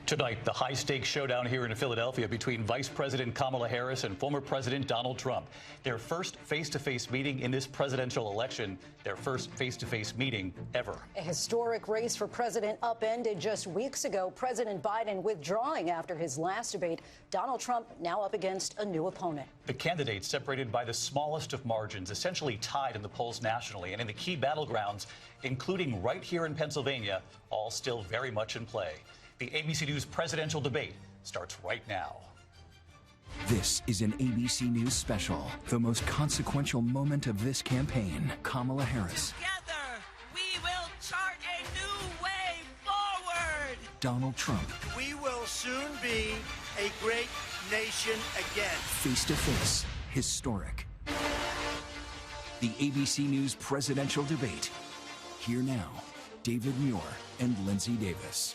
Tonight, the high-stakes showdown here in Philadelphia between Vice President Kamala Harris and former President Donald Trump. Their first face-to-face meeting in this presidential election, their first face-to-face meeting ever. A historic race for president upended just weeks ago. President Biden withdrawing after his last debate. Donald Trump now up against a new opponent. The candidates separated by the smallest of margins, essentially tied in the polls nationally and in the key battlegrounds, including right here in Pennsylvania, all still very much in play. The ABC News presidential debate starts right now. This is an ABC News special, the most consequential moment of this campaign. Kamala Harris. Together, we will chart a new way forward. Donald Trump. We will soon be a great nation again. Face to face, historic. The ABC News presidential debate. Here now, David Muir and Lindsay Davis.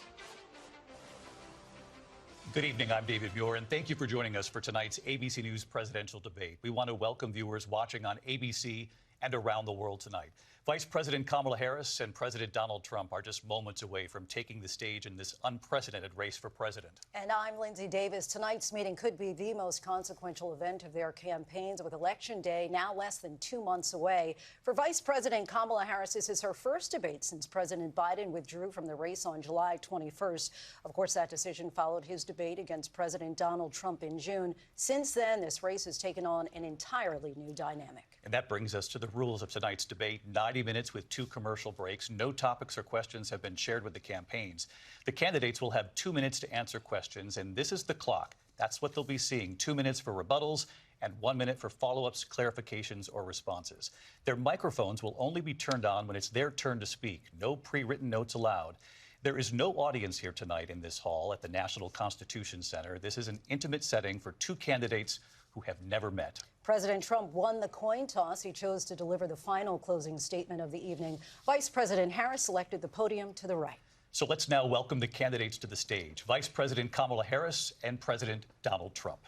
Good evening, I'm David Muir, and thank you for joining us for tonight's ABC News presidential debate. We want to welcome viewers watching on ABC and around the world tonight. Vice President Kamala Harris and President Donald Trump are just moments away from taking the stage in this unprecedented race for president. And I'm Lindsay Davis. Tonight's meeting could be the most consequential event of their campaigns, with Election Day now less than 2 months away. For Vice President Kamala Harris, this is her first debate since President Biden withdrew from the race on July 21st. Of course, that decision followed his debate against President Donald Trump in June. Since then, this race has taken on an entirely new dynamic. And that brings us to the rules of tonight's debate. 90 minutes with 2 commercial breaks. No topics or questions have been shared with the campaigns. The candidates will have 2 minutes to answer questions, and this is the clock. That's what they'll be seeing. 2 minutes for rebuttals and 1 minute for follow-ups, clarifications, or responses. Their microphones will only be turned on when it's their turn to speak. No pre-written notes allowed. There is no audience here tonight in this hall at the National Constitution Center. This is an intimate setting for 2 candidates who have never met. President Trump won the coin toss. He chose to deliver the final closing statement of the evening. Vice President Harris selected the podium to the right. So let's now welcome the candidates to the stage. Vice President Kamala Harris and President Donald Trump.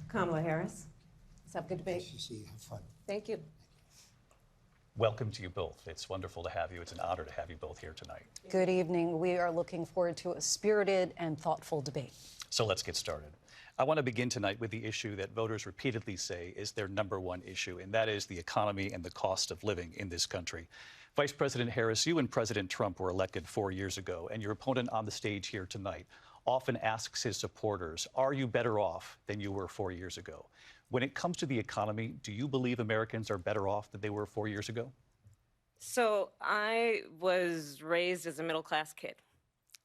Kamala Harris. Let's have a good debate. Nice to see you. Have fun. Thank you. Welcome to you both. It's wonderful to have you. It's an honor to have you both here tonight. Good evening. We are looking forward to a spirited and thoughtful debate. So let's get started. I want to begin tonight with the issue that voters repeatedly say is their #1 issue, and that is the economy and the cost of living in this country. Vice President Harris, you and President Trump were elected 4 years ago, and your opponent on the stage here tonight often asks his supporters, are you better off than you were 4 years ago? When it comes to the economy, do you believe Americans are better off than they were 4 years ago? So I was raised as a middle-class kid,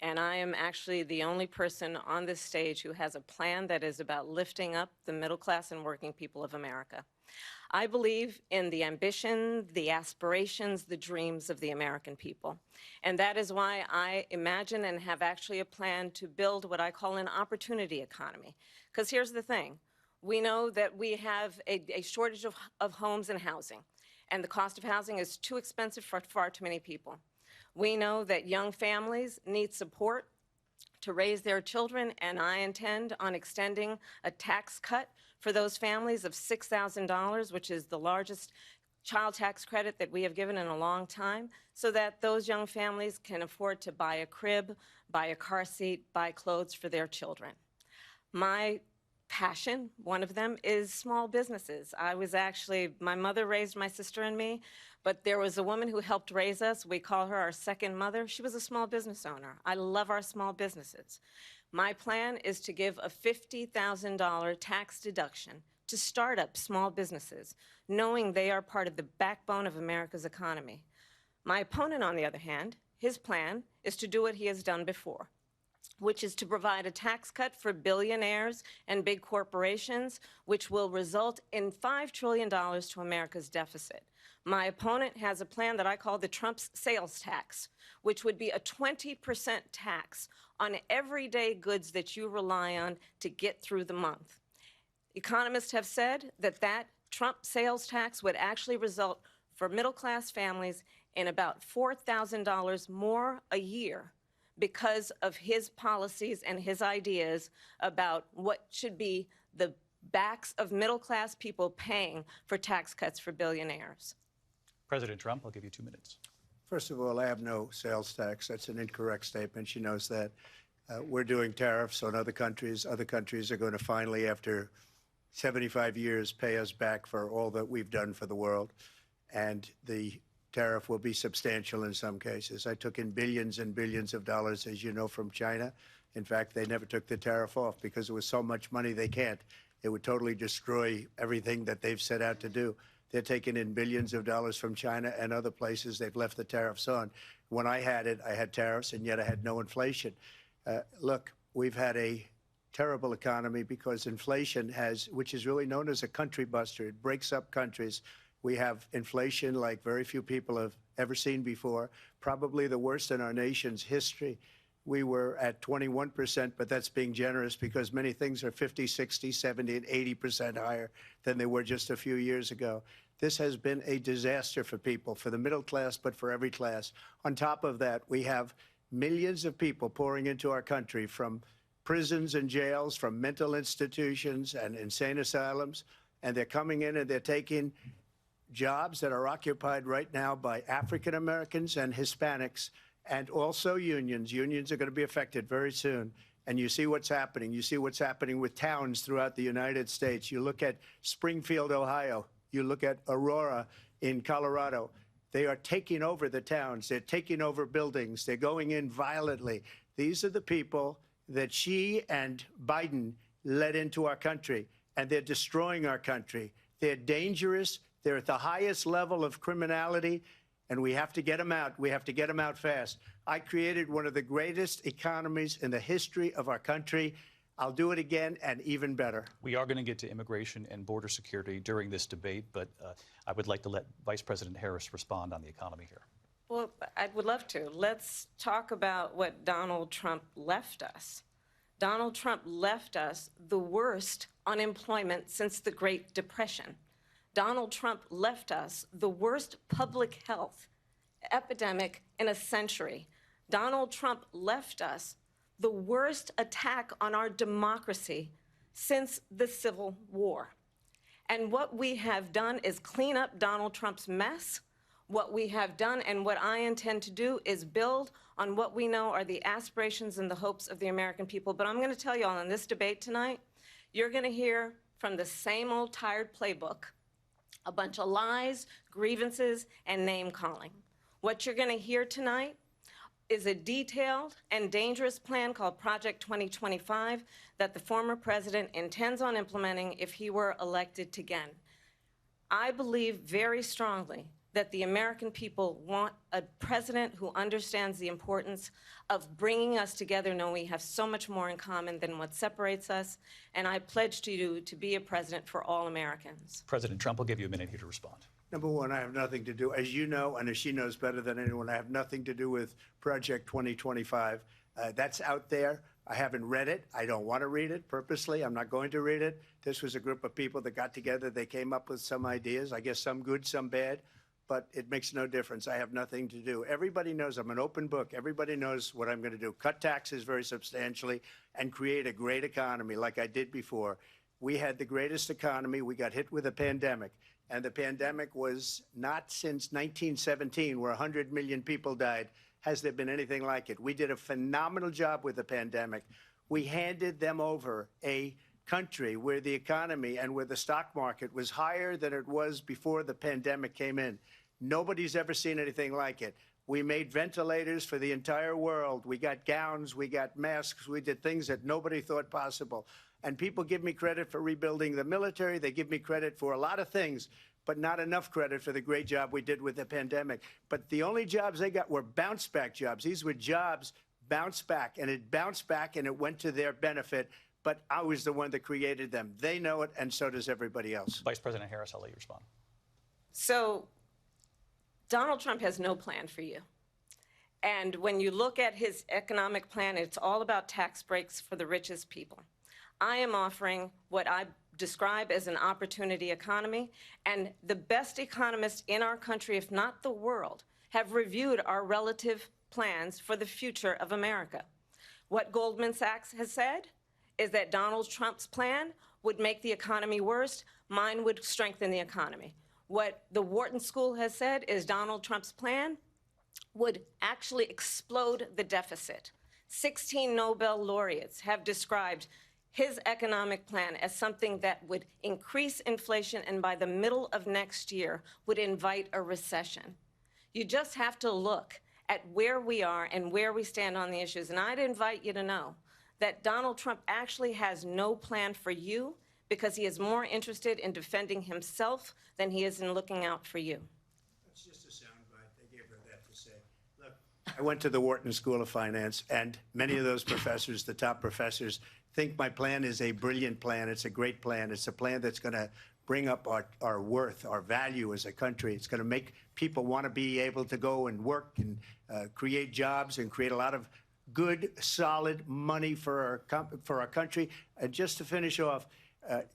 and I am actually the only person on this stage who has a plan that is about lifting up the middle class and working people of America. I believe in the ambition, the aspirations, the dreams of the American people. And that is why I imagine and have actually a plan to build what I call an opportunity economy. Because here's the thing. We know that we have a shortage of homes and housing, and the cost of housing is too expensive for far too many people. We know that young families need support to raise their children, and I intend on extending a tax cut for those families of $6,000, which is the largest child tax credit that we have given in a long time, so that those young families can afford to buy a crib, buy a car seat, buy clothes for their children. My passion, one of them, is small businesses. My mother raised my sister and me, but there was a woman who helped raise us. We call her our second mother. She was a small business owner. I love our small businesses. My plan is to give a $50,000 tax deduction to startup small businesses, knowing they are part of the backbone of America's economy. My opponent, on the other hand, his plan is to do what he has done before, which is to provide a tax cut for billionaires and big corporations, which will result in $5 trillion to America's deficit. My opponent has a plan that I call the Trump's sales tax, which would be a 20% tax on everyday goods that you rely on to get through the month. Economists have said that that Trump sales tax would actually result for middle-class families in about $4,000 more a year because of his policies and his ideas about what should be the backs of middle-class people paying for tax cuts for billionaires. President Trump, I'll give you 2 minutes. First of all, I have no sales tax. That's an incorrect statement. She knows that. We're doing tariffs on other countries. Other countries are going to finally, after 75 years, pay us back for all that we've done for the world. And the tariff will be substantial in some cases. I took in billions and billions of dollars, as you know, from China. In fact, they never took the tariff off because it was so much money they can't. It would totally destroy everything that they've set out to do. They're taking in billions of dollars from China and other places. They've left the tariffs on. When I had tariffs, and yet I had no inflation. Look, we've had a terrible economy because inflation which is really known as a country buster. It breaks up countries. We have inflation like very few people have ever seen before, probably the worst in our nation's history. We were at 21%, but that's being generous because many things are 50, 60, 70, and 80% higher than they were just a few years ago. This has been a disaster for people, for the middle class, but for every class. On top of that, we have millions of people pouring into our country from prisons and jails, from mental institutions and insane asylums, and they're coming in and they're taking jobs that are occupied right now by African Americans and Hispanics, and also unions. Unions are going to be affected very soon. And you see what's happening. You see what's happening with towns throughout the United States. You look at Springfield, Ohio. You look at Aurora in Colorado. They are taking over the towns. They're taking over buildings. They're going in violently. These are the people that she and Biden led into our country, and they're destroying our country. They're dangerous. They're at the highest level of criminality, and we have to get them out. We have to get them out fast. I created one of the greatest economies in the history of our country. I'll do it again and even better. We are going to get to immigration and border security during this debate, but I would like to let Vice President Harris respond on the economy here. Well, I would love to. Let's talk about what Donald Trump left us. Donald Trump left us the worst unemployment since the Great Depression. Donald Trump left us the worst public health epidemic in a century. Donald Trump left us the worst attack on our democracy since the Civil War. And what we have done is clean up Donald Trump's mess. What we have done and what I intend to do is build on what we know are the aspirations and the hopes of the American people. But I'm going to tell you all in this debate tonight, you're going to hear from the same old tired playbook, a bunch of lies, grievances, and name-calling. What you're going to hear tonight is a detailed and dangerous plan called Project 2025 that the former president intends on implementing if he were elected again. I believe very strongly that the American people want a president who understands the importance of bringing us together, knowing we have so much more in common than what separates us, and I pledge to you to be a president for all Americans. President Trump, will give you a minute here to respond. Number one, I have nothing to do, as you know, and as she knows better than anyone, I have nothing to do with Project 2025. That's out there. I haven't read it. I don't want to read it purposely. I'm not going to read it. This was a group of people that got together. They came up with some ideas, I guess some good, some bad, but it makes no difference. I have nothing to do. Everybody knows I'm an open book. Everybody knows what I'm going to do. Cut taxes very substantially and create a great economy like I did before. We had the greatest economy. We got hit with a pandemic. And the pandemic was not since 1917, where 100 million people died, has there been anything like it. We did a phenomenal job with the pandemic. We handed them over a country where the economy and where the stock market was higher than it was before the pandemic came in. Nobody's ever seen anything like it. We made ventilators for the entire world. We got gowns, we got masks, we did things that nobody thought possible. And people give me credit for rebuilding the military. They give me credit for a lot of things, but not enough credit for the great job we did with the pandemic. But the only jobs they got were bounce back jobs. These were jobs bounce back, and it bounced back and it went to their benefit. But I was the one that created them. They know it, and so does everybody else. Vice President Harris, I'll let you respond. So Donald Trump has no plan for you. And when you look at his economic plan, it's all about tax breaks for the richest people. I am offering what I describe as an opportunity economy, and the best economists in our country, if not the world, have reviewed our relative plans for the future of America. What Goldman Sachs has said is that Donald Trump's plan would make the economy worse, mine would strengthen the economy. What the Wharton School has said is Donald Trump's plan would actually explode the deficit. 16 Nobel laureates have described his economic plan as something that would increase inflation and by the middle of next year would invite a recession. You just have to look at where we are and where we stand on the issues. And I'd invite you to know that Donald Trump actually has no plan for you because he is more interested in defending himself than he is in looking out for you. That's just a soundbite. They gave her that to say. Look, I went to the Wharton School of Finance, and many of those professors, the top professors, think my plan is a brilliant plan. It's a great plan. It's a plan that's going to bring up our worth, our value as a country. It's going to make people want to be able to go and work and create jobs and create a lot of good, solid money for our country. And just to finish off,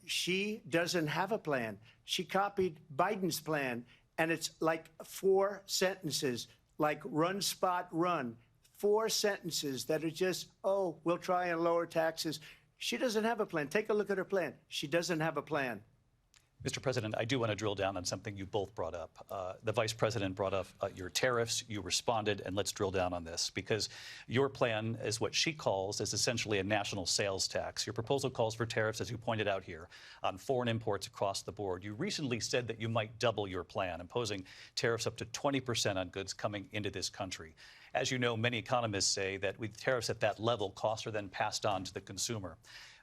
she doesn't have a plan. She copied Biden's plan, and it's like 4 sentences, like run, spot, run. 4 sentences that are just, oh, we'll try and lower taxes. She doesn't have a plan. Take a look at her plan. She doesn't have a plan. Mr. President, I do want to drill down on something you both brought up. The Vice President brought up your tariffs. You responded, and let's drill down on this, because your plan is what she calls is essentially a national sales tax. Your proposal calls for tariffs, as you pointed out here, on foreign imports across the board. You recently said that you might double your plan, imposing tariffs up to 20% on goods coming into this country. As you know, many economists say that with tariffs at that level, costs are then passed on to the consumer.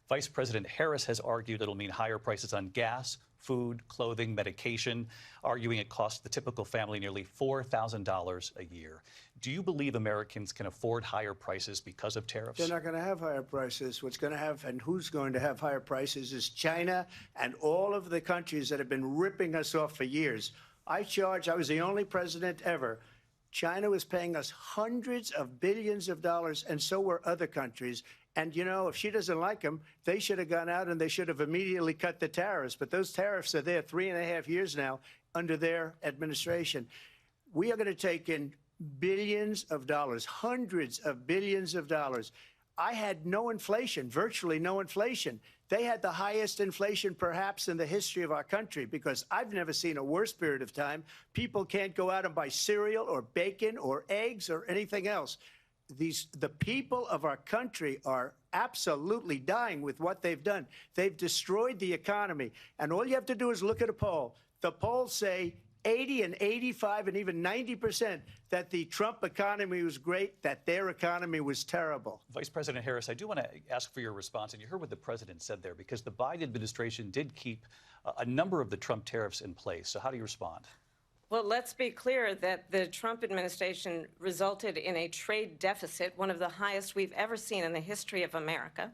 Vice President Harris has argued it'll mean higher prices on gas, food, clothing, medication, arguing it costs the typical family nearly $4,000 a year. Do you believe Americans can afford higher prices because of tariffs? They're not going to have higher prices. What's going to have and who's going to have higher prices is China and all of the countries that have been ripping us off for years. I was the only president ever. China was paying us hundreds of billions of dollars, and so were other countries. And, you know, if she doesn't like them, they should have gone out and they should have immediately cut the tariffs. But those tariffs are there 3.5 years now under their administration. We are going to take in billions of dollars, hundreds of billions of dollars. I had no inflation, virtually no inflation. They had the highest inflation perhaps in the history of our country, because I've never seen a worse period of time. People can't go out and buy cereal or bacon or eggs or anything else. The people of our country are absolutely dying with what they've done. They've destroyed the economy. And all you have to do is look at a poll. The polls say 80 and 85 and even 90% that the Trump economy was great, that their economy was terrible. Vice President Harris, I do want to ask for your response, and you heard what the president said there, because the Biden administration did keep a number of the Trump tariffs in place. So how do you respond? Well, let's be clear that the Trump administration resulted in a trade deficit, one of the highest we've ever seen in the history of America.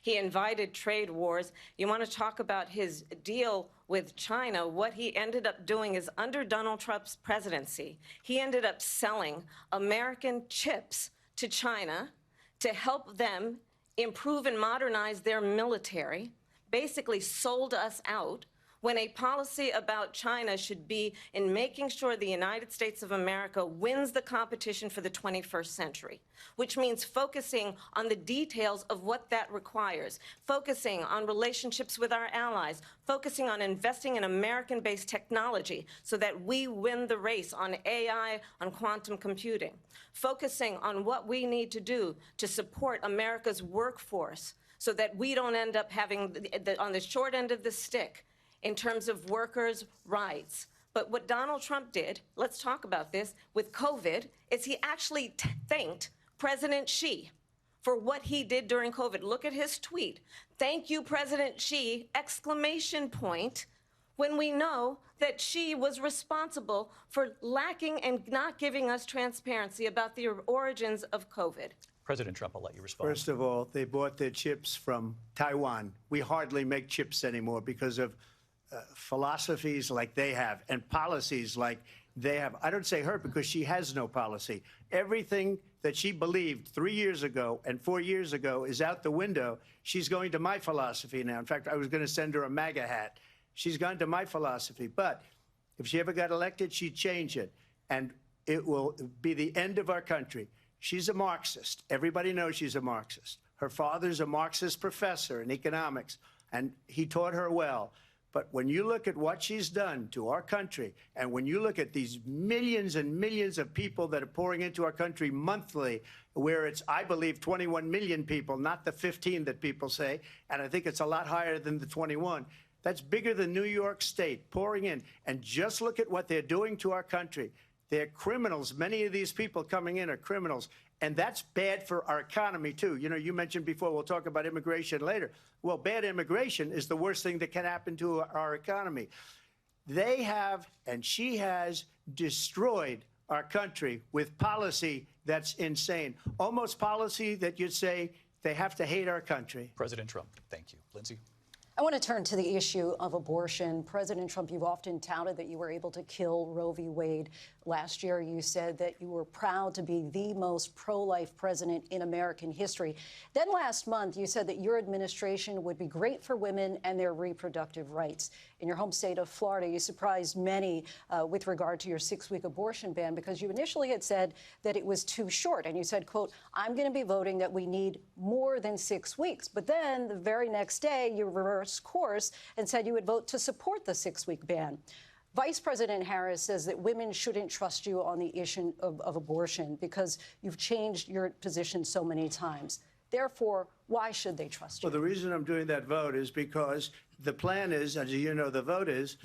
He invited trade wars. You want to talk about his deal with China? What he ended up doing is, under Donald Trump's presidency, he ended up selling American chips to China to help them improve and modernize their military, basically sold us out, when a policy about China should be in making sure the United States of America wins the competition for the 21st century, which means focusing on the details of what that requires, focusing on relationships with our allies, focusing on investing in American-based technology so that we win the race on AI, on quantum computing, focusing on what we need to do to support America's workforce so that we don't end up having on the short end of the stick in terms of workers' rights. But what Donald Trump did, let's talk about this, with COVID, is he actually thanked President Xi for what he did during COVID. Look at his tweet. Thank you, President Xi, exclamation point, when we know that Xi was responsible for lacking and not giving us transparency about the origins of COVID. President Trump, I'll let you respond. First of all, they bought their chips from Taiwan. We hardly make chips anymore because of philosophies like they have and policies like they have. I don't say her because she has no policy. Everything that she believed 3 years ago and 4 years ago is out the window. She's going to my philosophy now. In fact, I was going to send her a MAGA hat. She's gone to my philosophy. But if she ever got elected, she'd change it. And it will be the end of our country. She's a Marxist. Everybody knows she's a Marxist. Her father's a Marxist professor in economics, and he taught her well. But when you look at what she's done to our country, and when you look at these millions and millions of people that are pouring into our country monthly, where it's, I believe, 21 million people, not the 15 that people say, and I think it's a lot higher than the 21. That's bigger than New York State pouring in. And just look at what they're doing to our country. They're criminals. Many of these people coming in are criminals. And that's bad for our economy, too. You know, you mentioned before, we'll talk about immigration later. Well, bad immigration is the worst thing that can happen to our economy. They have, and she has, destroyed our country with policy that's insane. Almost policy that you'd say they have to hate our country. President Trump, thank you. Lindsay? I want to turn to the issue of abortion. President Trump, you've often touted that you were able to kill Roe v. Wade. Last year, you said that you were proud to be the most pro-life president in American history. Then last month, you said that your administration would be great for women and their reproductive rights. In your home state of Florida, you surprised many with regard to your 6-week abortion ban, because you initially had said that it was too short. And you said, quote, I'm going to be voting that we need more than 6 weeks. But then the very next day, you reversed course and said you would vote to support the 6-week ban. Vice President Harris says that women shouldn't trust you on the issue of abortion because you've changed your position so many times. Therefore, why should they trust you? Well, the reason I'm doing that vote is because the plan is, as you know, the vote is,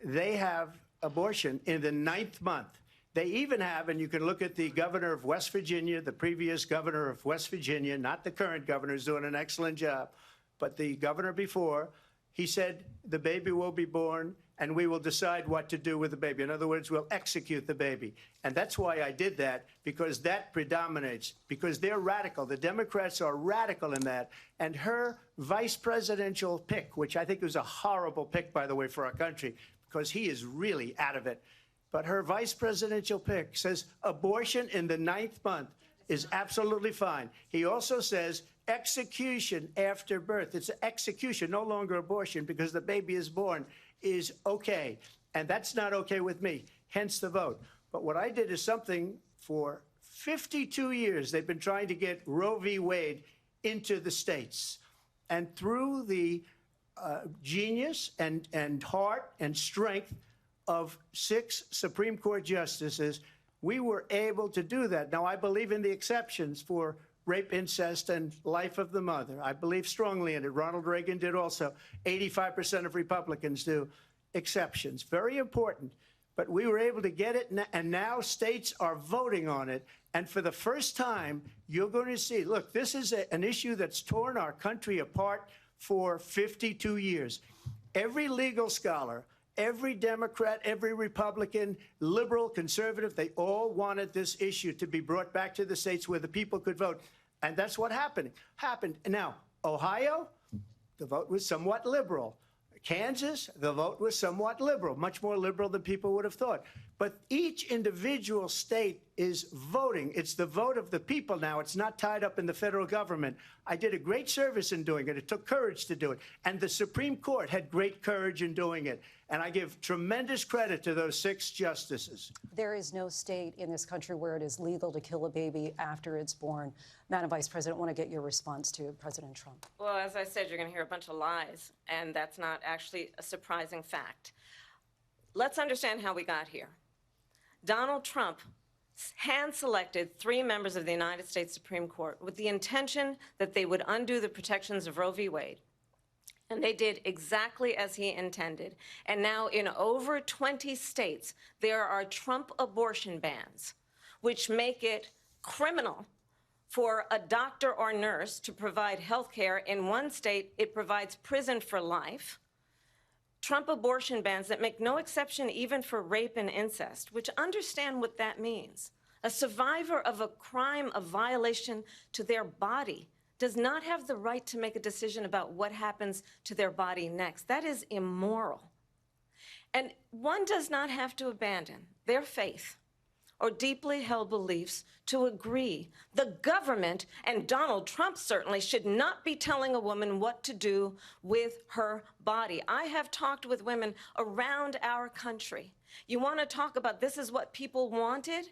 they have abortion in the 9th month. They even have, and you can look at the governor of West Virginia, the previous governor of West Virginia, not the current governor, who's doing an excellent job, but the governor before, he said the baby will be born and we will decide what to do with the baby. In other words, we'll execute the baby. And that's why I did that, because that predominates, because they're radical. The Democrats are radical in that. And her vice presidential pick, which I think was a horrible pick, by the way, for our country, because he is really out of it. But her vice presidential pick says abortion in the 9th month is absolutely fine. He also says execution after birth. It's execution, no longer abortion, because the baby is born, is okay. And that's not okay with me, hence the vote. But what I did is something for 52 years. They've been trying to get Roe v. Wade into the states. And through the genius and heart and strength of 6 Supreme Court justices, we were able to do that. Now, I believe in the exceptions for rape, incest, and life of the mother. I believe strongly in it. Ronald Reagan did also. 85% of Republicans do. Exceptions. Very important. But we were able to get it, and now states are voting on it. And for the first time, you're going to see, look, this is an issue that's torn our country apart for 52 years. Every legal scholar, every Democrat, every Republican, liberal, conservative, they all wanted this issue to be brought back to the states where the people could vote. And that's what happened. Now, Ohio, the vote was somewhat liberal. Kansas, the vote was somewhat liberal, much more liberal than people would have thought. But each individual state is voting. It's the vote of the people now. It's not tied up in the federal government. I did a great service in doing it. It took courage to do it. And the Supreme Court had great courage in doing it. And I give tremendous credit to those 6 justices. There is no state in this country where it is legal to kill a baby after it's born. Madam Vice President, I want to get your response to President Trump. Well, as I said, you're going to hear a bunch of lies, and that's not actually a surprising fact. Let's understand how we got here. Donald Trump hand-selected 3 members of the United States Supreme Court with the intention that they would undo the protections of Roe v. Wade. And they did exactly as he intended. And now in over 20 states, there are Trump abortion bans, which make it criminal for a doctor or nurse to provide health care. In one state, it provides prison for life. Trump abortion bans that make no exception even for rape and incest, which understand what that means. A survivor of a crime of violation to their body does not have the right to make a decision about what happens to their body next. That is immoral. And one does not have to abandon their faith or deeply held beliefs to agree. The government, and Donald Trump certainly, should not be telling a woman what to do with her body. I have talked with women around our country. You want to talk about this is what people wanted?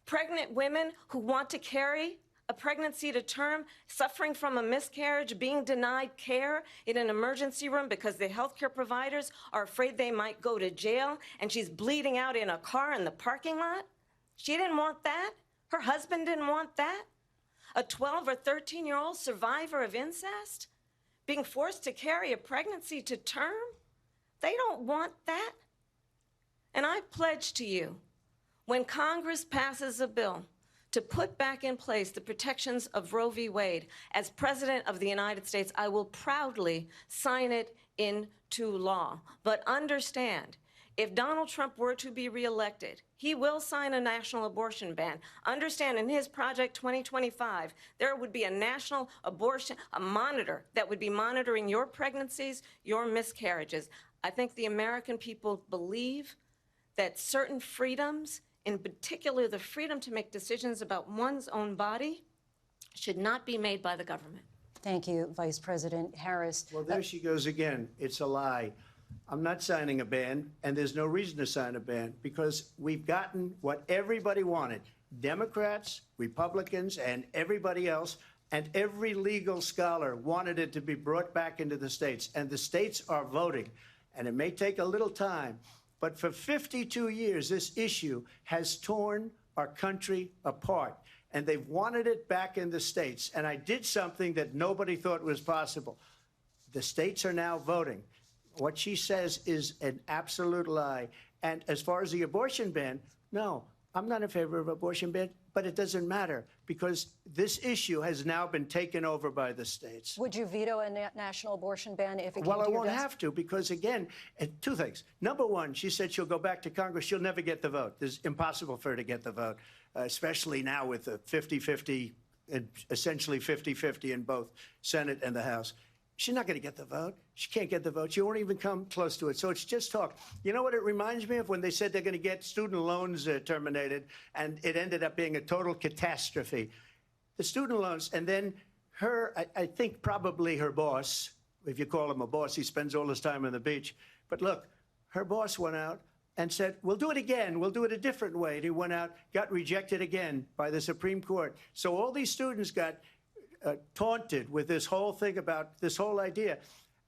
Pregnant women who want to carry a pregnancy to term, suffering from a miscarriage, being denied care in an emergency room because the healthcare providers are afraid they might go to jail, and she's bleeding out in a car in the parking lot? She didn't want that. Her husband didn't want that. A 12 or 13-year-old survivor of incest being forced to carry a pregnancy to term? They don't want that. And I pledge to you, when Congress passes a bill to put back in place the protections of Roe v. Wade, as President of the United States, I will proudly sign it into law. But understand, if Donald Trump were to be reelected, he will sign a national abortion ban. Understand, in his Project 2025, there would be a national abortion, a monitor that would be monitoring your pregnancies, your miscarriages. I think the American people believe that certain freedoms, in particular the freedom to make decisions about one's own body, should not be made by the government. Thank you, Vice President Harris. Well, there she goes again. It's a lie. I'm not signing a ban, and there's no reason to sign a ban because we've gotten what everybody wanted. Democrats, Republicans, and everybody else, and every legal scholar wanted it to be brought back into the states, and the states are voting. And it may take a little time, but for 52 years, this issue has torn our country apart, and they've wanted it back in the states. And I did something that nobody thought was possible. The states are now voting. What she says is an absolute lie. And as far as the abortion ban, no, I'm not in favor of abortion ban, but it doesn't matter because this issue has now been taken over by the states. Would you veto a national abortion ban if it came to Well, I your won't desk? have to because, again, two things. Number one, she said she'll go back to Congress. She'll never get the vote. It's impossible for her to get the vote, especially now with the 50-50, essentially 50-50 in both Senate and the House. She's not going to get the vote. She can't get the vote. She won't even come close to it. So it's just talk. You know what it reminds me of? When they said they're going to get student loans terminated, and it ended up being a total catastrophe. The student loans, and then her, I think probably her boss, if you call him a boss, he spends all his time on the beach. But look, her boss went out and said, we'll do it again. We'll do it a different way. And he went out, got rejected again by the Supreme Court. So all these students got taunted with this whole thing about this whole idea.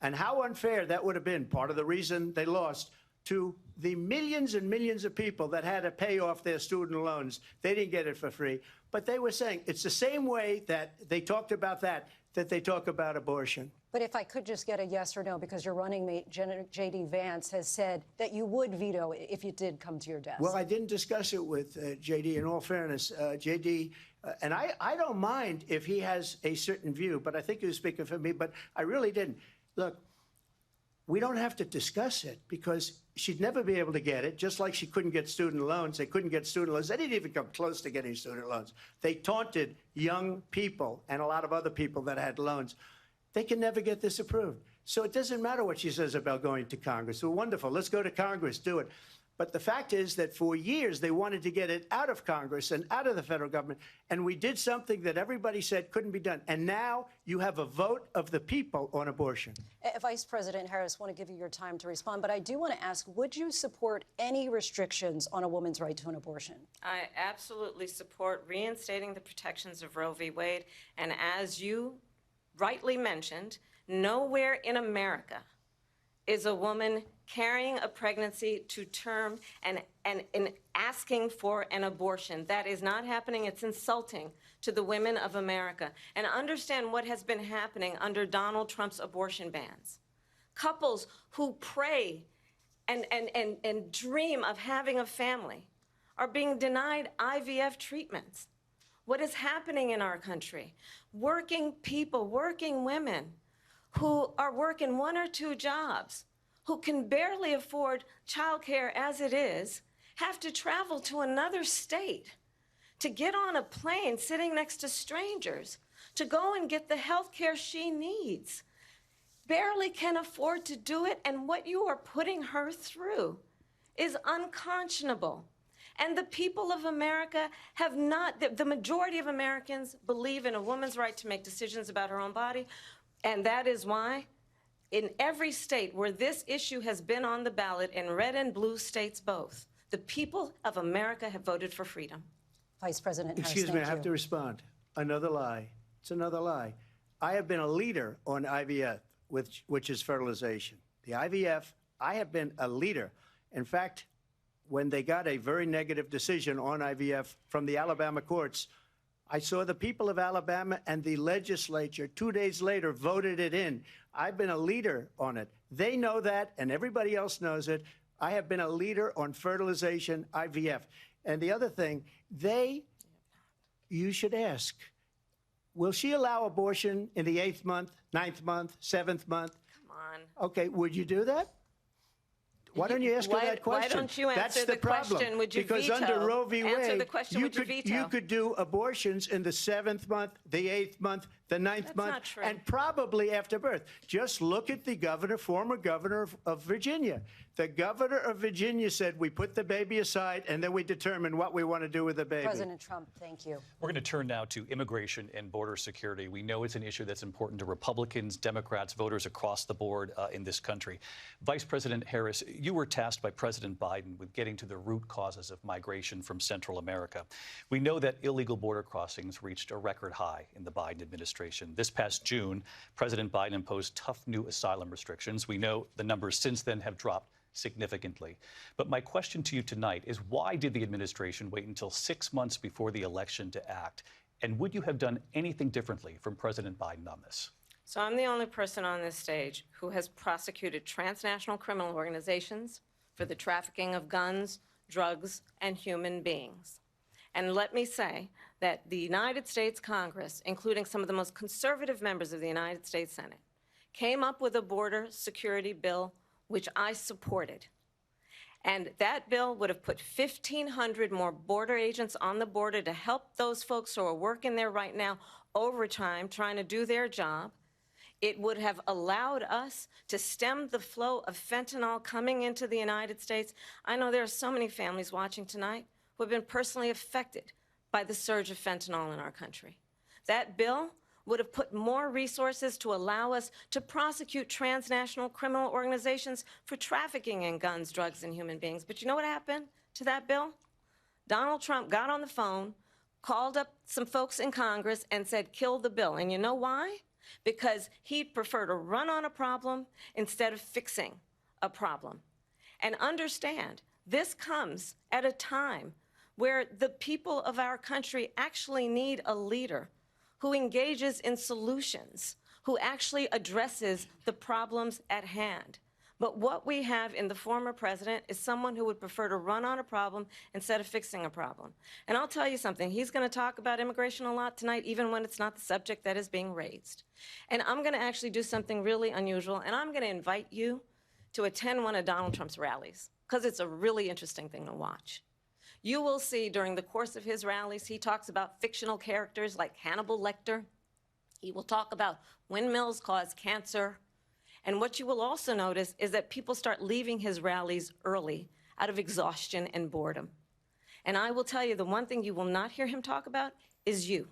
And how unfair that would have been, part of the reason they lost, to the millions and millions of people that had to pay off their student loans. They didn't get it for free. But they were saying it's the same way that they talked about that they talk about abortion. But if I could just get a yes or no, because your running mate, J.D. Vance, has said that you would veto it if it did come to your desk. Well, I didn't discuss it with J.D. In all fairness, J.D., and I don't mind if he has a certain view, but I think he was speaking for me, but I really didn't. Look, we don't have to discuss it because she'd never be able to get it, just like she couldn't get student loans. They couldn't get student loans. They didn't even come close to getting student loans. They taunted young people and a lot of other people that had loans. They can never get this approved. So it doesn't matter what she says about going to Congress. Well, wonderful. Let's go to Congress, do it. But the fact is that for years they wanted to get it out of Congress and out of the federal government. And we did something that everybody said couldn't be done. And now you have a vote of the people on abortion. Vice President Harris, I want to give you your time to respond, but I do want to ask, would you support any restrictions on a woman's right to an abortion? I absolutely support reinstating the protections of Roe v. Wade. And as you rightly mentioned, nowhere in America is a woman carrying a pregnancy to term and asking for an abortion. That is not happening. It's insulting to the women of America. And understand what has been happening under Donald Trump's abortion bans. Couples who pray and dream of having a family are being denied IVF treatments. What is happening in our country? Working people, working women who are working 1 or 2 jobs, who can barely afford childcare as it is, have to travel to another state to get on a plane sitting next to strangers to go and get the health care she needs. Barely can afford to do it, and what you are putting her through is unconscionable. And the people of America have not, the majority of Americans believe in a woman's right to make decisions about her own body, and that is why in every state where this issue has been on the ballot, in red and blue states both, the people of America have voted for freedom. Vice President Harris, Excuse me, I thank have you. to respond. Another lie. It's another lie. I have been a leader on IVF, which is fertilization. The IVF, I have been a leader. In fact, when they got a very negative decision on IVF from the Alabama courts, I saw the people of Alabama and the legislature 2 days later voted it in. I've been a leader on it. They know that, and everybody else knows it. I have been a leader on fertilization, IVF. And the other thing, you should ask, will she allow abortion in the 8th month, 9th month, 7th month? Come on. Okay, would you do that? Why don't you ask her that question? Why don't you answer That's the problem. question? Would you because veto? Under Roe v. Wade, Answer the question. Would you veto? You could do abortions in the 7th month, the 8th month, the 9th That's month, not true. and probably after birth. Just look at the governor, former governor of Virginia. The governor of Virginia said, we put the baby aside, and then we determine what we want to do with the baby. President Trump, thank you. We're going to turn now to immigration and border security. We know it's an issue that's important to Republicans, Democrats, voters across the board in this country. Vice President Harris, you were tasked by President Biden with getting to the root causes of migration from Central America. We know that illegal border crossings reached a record high in the Biden administration. This past June, President Biden imposed tough new asylum restrictions. We know the numbers since then have dropped significantly. But my question to you tonight is, why did the administration wait until 6 months before the election to act? And would you have done anything differently from President Biden on this? So I'm the only person on this stage who has prosecuted transnational criminal organizations for the trafficking of guns, drugs, and human beings. And let me say that the United States Congress, including some of the most conservative members of the United States Senate, came up with a border security bill which I supported. And that bill would have put 1,500 more border agents on the border to help those folks who are working there right now overtime, trying to do their job. It would have allowed us to stem the flow of fentanyl coming into the United States. I know there are so many families watching tonight who have been personally affected by the surge of fentanyl in our country. That bill would have put more resources to allow us to prosecute transnational criminal organizations for trafficking in guns, drugs, and human beings. But you know what happened to that bill? Donald Trump got on the phone, called up some folks in Congress, and said, kill the bill. And you know why? Because he'd prefer to run on a problem instead of fixing a problem. And understand, this comes at a time where the people of our country actually need a leader who engages in solutions, who actually addresses the problems at hand. But what we have in the former president is someone who would prefer to run on a problem instead of fixing a problem. And I'll tell you something, he's going to talk about immigration a lot tonight, even when it's not the subject that is being raised. And I'm going to actually do something really unusual, and I'm going to invite you to attend one of Donald Trump's rallies, because it's a really interesting thing to watch. You will see during the course of his rallies, he talks about fictional characters like Hannibal Lecter. He will talk about windmills cause cancer. And what you will also notice is that people start leaving his rallies early out of exhaustion and boredom. And I will tell you, the one thing you will not hear him talk about is you.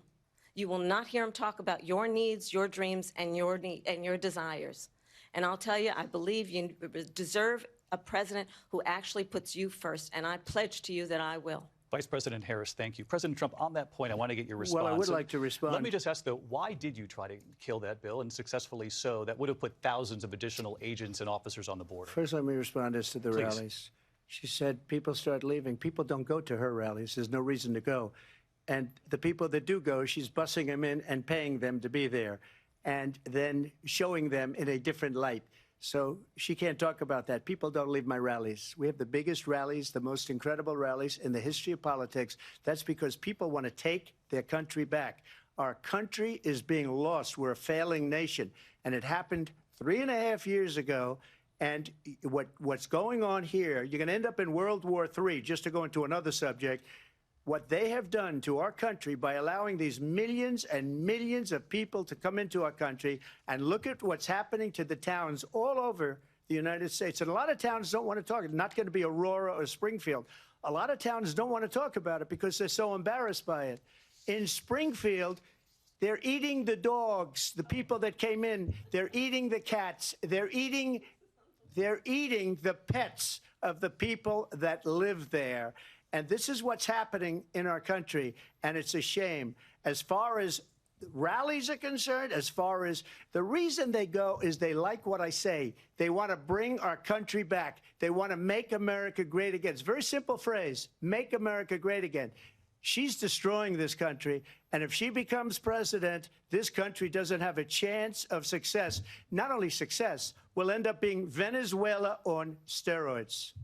You will not hear him talk about your needs, your dreams, and your desires. And I'll tell you, I believe you deserve a president who actually puts you first, and I pledge to you that I will. Vice President Harris, thank you. President Trump, on that point, I want to get your response. Well, I would like to respond. Let me just ask, though, why did you try to kill that bill, and successfully so, that would have put thousands of additional agents and officers on the border? First, let me respond as to the rallies. She said people start leaving. People don't go to her rallies. There's no reason to go. And the people that do go, she's bussing them in and paying them to be there, and then showing them in a different light. So she can't talk about that. People don't leave my rallies. We have the biggest rallies, the most incredible rallies in the history of politics. That's because people want to take their country back. Our country is being lost. We're a failing nation. And it happened 3.5 years ago. And what's going on here, you're going to end up in World War III, just to go into another subject. What they have done to our country by allowing these millions and millions of people to come into our country, and look at what's happening to the towns all over the United States. And a lot of towns don't want to talk. It's not going to be Aurora or Springfield. A lot of towns don't want to talk about it because they're so embarrassed by it. In Springfield, they're eating the dogs, the people that came in. They're eating the cats. They're eating the pets of the people that live there. And this is what's happening in our country, and it's a shame. As far as rallies are concerned, as far as the reason they go is they like what I say. They want to bring our country back. They want to make America great again. It's a very simple phrase, make America great again. She's destroying this country, and if she becomes president, this country doesn't have a chance of success. Not only success, we'll end up being Venezuela on steroids.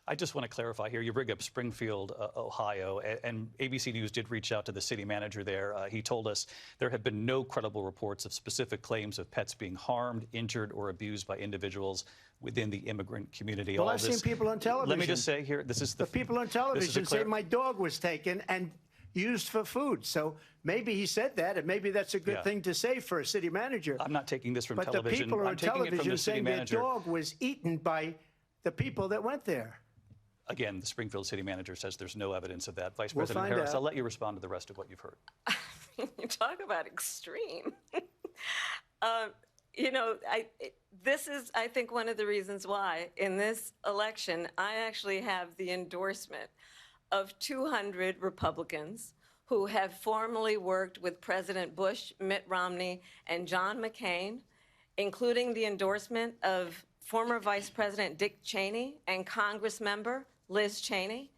I just want to clarify here. You bring up Springfield, Ohio, and ABC News did reach out to the city manager there. He told us there have been no credible reports of specific claims of pets being harmed, injured, or abused by individuals within the immigrant community. Well, I've seen people on television. Let me just say here, this is the people on television say my dog was taken and used for food. So maybe he said that, and maybe that's a good thing to say for a city manager. I'm not taking this from but television. But the people I'm on taking it from television the city saying manager. their dog was eaten by the people that went there. Again, the Springfield city manager says there's no evidence of that. Vice We'll President find Harris, out. I'll let you respond to the rest of what you've heard. You talk about extreme. This is, I think, one of the reasons why in this election, I actually have the endorsement of 200 Republicans who have formerly worked with President Bush, Mitt Romney, and John McCain, including the endorsement of former Vice President Dick Cheney and Congress member Liz Cheney.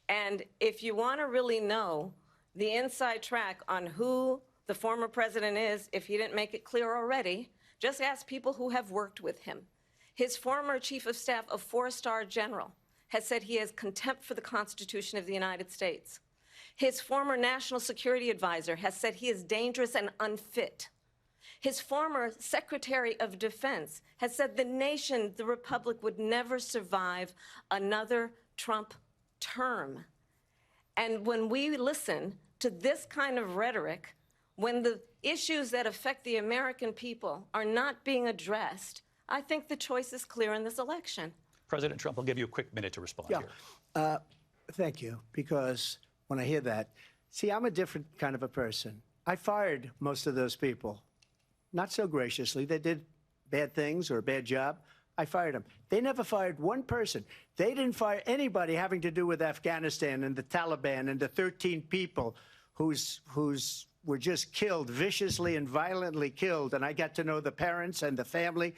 And if you want to really know the inside track on who the former president is, if he didn't make it clear already, just ask people who have worked with him. His former chief of staff, a four-star general, has said he has contempt for the Constitution of the United States. His former national security advisor has said he is dangerous and unfit. His former Secretary of Defense has said the nation, the Republic, would never survive another Trump term. And when we listen to this kind of rhetoric, when the issues that affect the American people are not being addressed, I think the choice is clear in this election. President Trump, I'll give you a quick minute to respond here. Thank you, because when I hear that, see, I'm a different kind of a person. I fired most of those people. Not so graciously. They did bad things or a bad job. I fired them. They never fired one person. They didn't fire anybody having to do with Afghanistan and the Taliban and the 13 people who's were just killed, viciously and violently killed. And I got to know the parents and the family.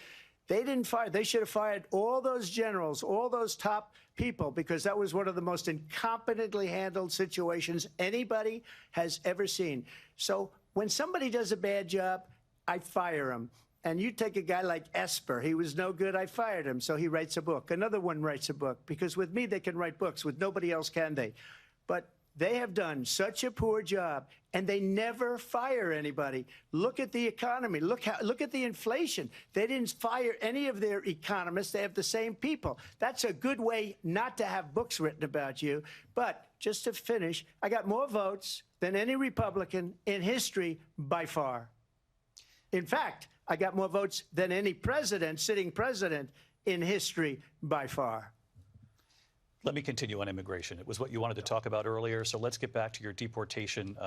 They didn't fire. They should have fired all those generals, all those top people, because that was one of the most incompetently handled situations anybody has ever seen. So when somebody does a bad job, I fire him. And you take a guy like Esper. He was no good. I fired him. So he writes a book. Another one writes a book. Because with me, they can write books. With nobody else can they. But they have done such a poor job, and they never fire anybody. Look at the economy. Look at the inflation. They didn't fire any of their economists. They have the same people. That's a good way not to have books written about you. But just to finish, I got more votes than any Republican in history by far. In fact, I got more votes than any president, sitting president, in history by far. Let me continue on immigration. It was what you wanted to talk about earlier, so let's get back to your deportation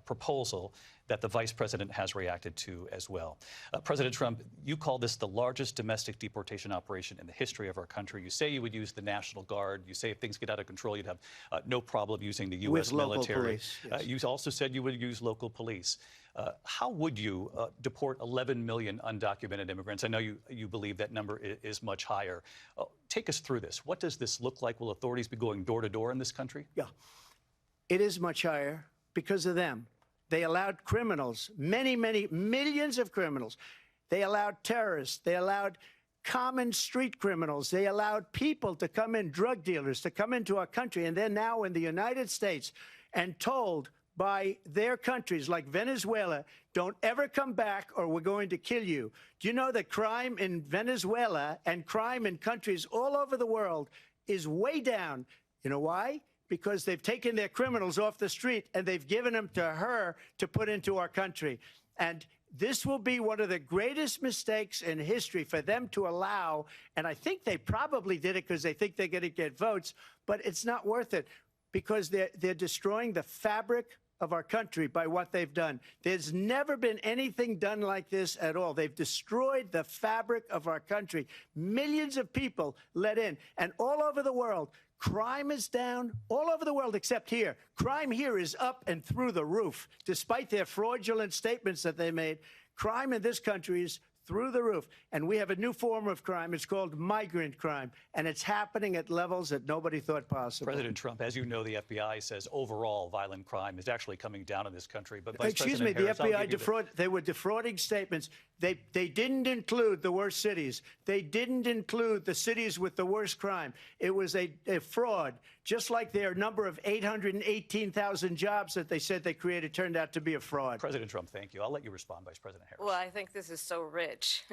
proposal that the vice president has reacted to as well. President Trump, you call this the largest domestic deportation operation in the history of our country. You say you would use the National Guard. You say if things get out of control, you'd have no problem using the U.S. military. Police, yes. You also said you would use local police. How would you deport 11 million undocumented immigrants? I know you believe that number is much higher. Take us through this. What does this look like? Will authorities be going door to door in this country? Yeah, it is much higher because of them. They allowed criminals, many, many millions of criminals. They allowed terrorists. They allowed common street criminals. They allowed people to come in, drug dealers, to come into our country. And they're now in the United States and told by their countries like Venezuela, don't ever come back or we're going to kill you. Do you know that crime in Venezuela and crime in countries all over the world is way down? You know why? Because they've taken their criminals off the street and they've given them to her to put into our country. And this will be one of the greatest mistakes in history for them to allow. And I think they probably did it because they think they're going to get votes, but it's not worth it because they're destroying the fabric of our country by what they've done. There's never been anything done like this at all. They've destroyed the fabric of our country. Millions of people let in, and all over the world, Crime is down all over the world except here. Crime here is up and through the roof. Despite their fraudulent statements that they made, crime in this country is through the roof. And we have a new form of crime. It's called migrant crime. And it's happening at levels that nobody thought possible. President Trump, as you know, the FBI says overall violent crime is actually coming down in this country. But Excuse me, the FBI they were defrauding statements. They didn't include the worst cities. They didn't include the cities with the worst crime. It was a fraud, just like their number of 818,000 jobs that they said they created turned out to be a fraud. President Trump, thank you. I'll let you respond, Vice President Harris. Well, I think this is so rich,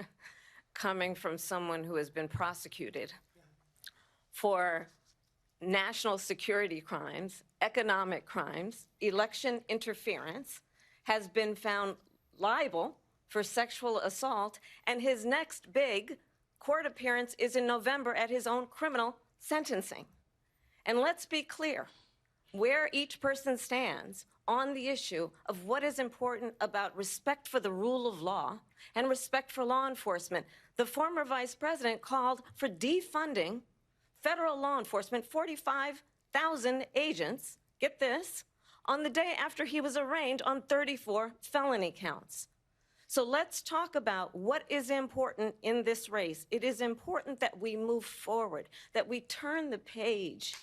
coming from someone who has been prosecuted for national security crimes, economic crimes, election interference, has been found liable for sexual assault, and his next big court appearance is in November at his own criminal sentencing. And let's be clear where each person stands on the issue of what is important about respect for the rule of law and respect for law enforcement. The former vice president called for defunding federal law enforcement, 45,000 agents, get this, on the day after he was arraigned on 34 felony counts. So let's talk about what is important in this race. It is important that we move forward, that we turn the page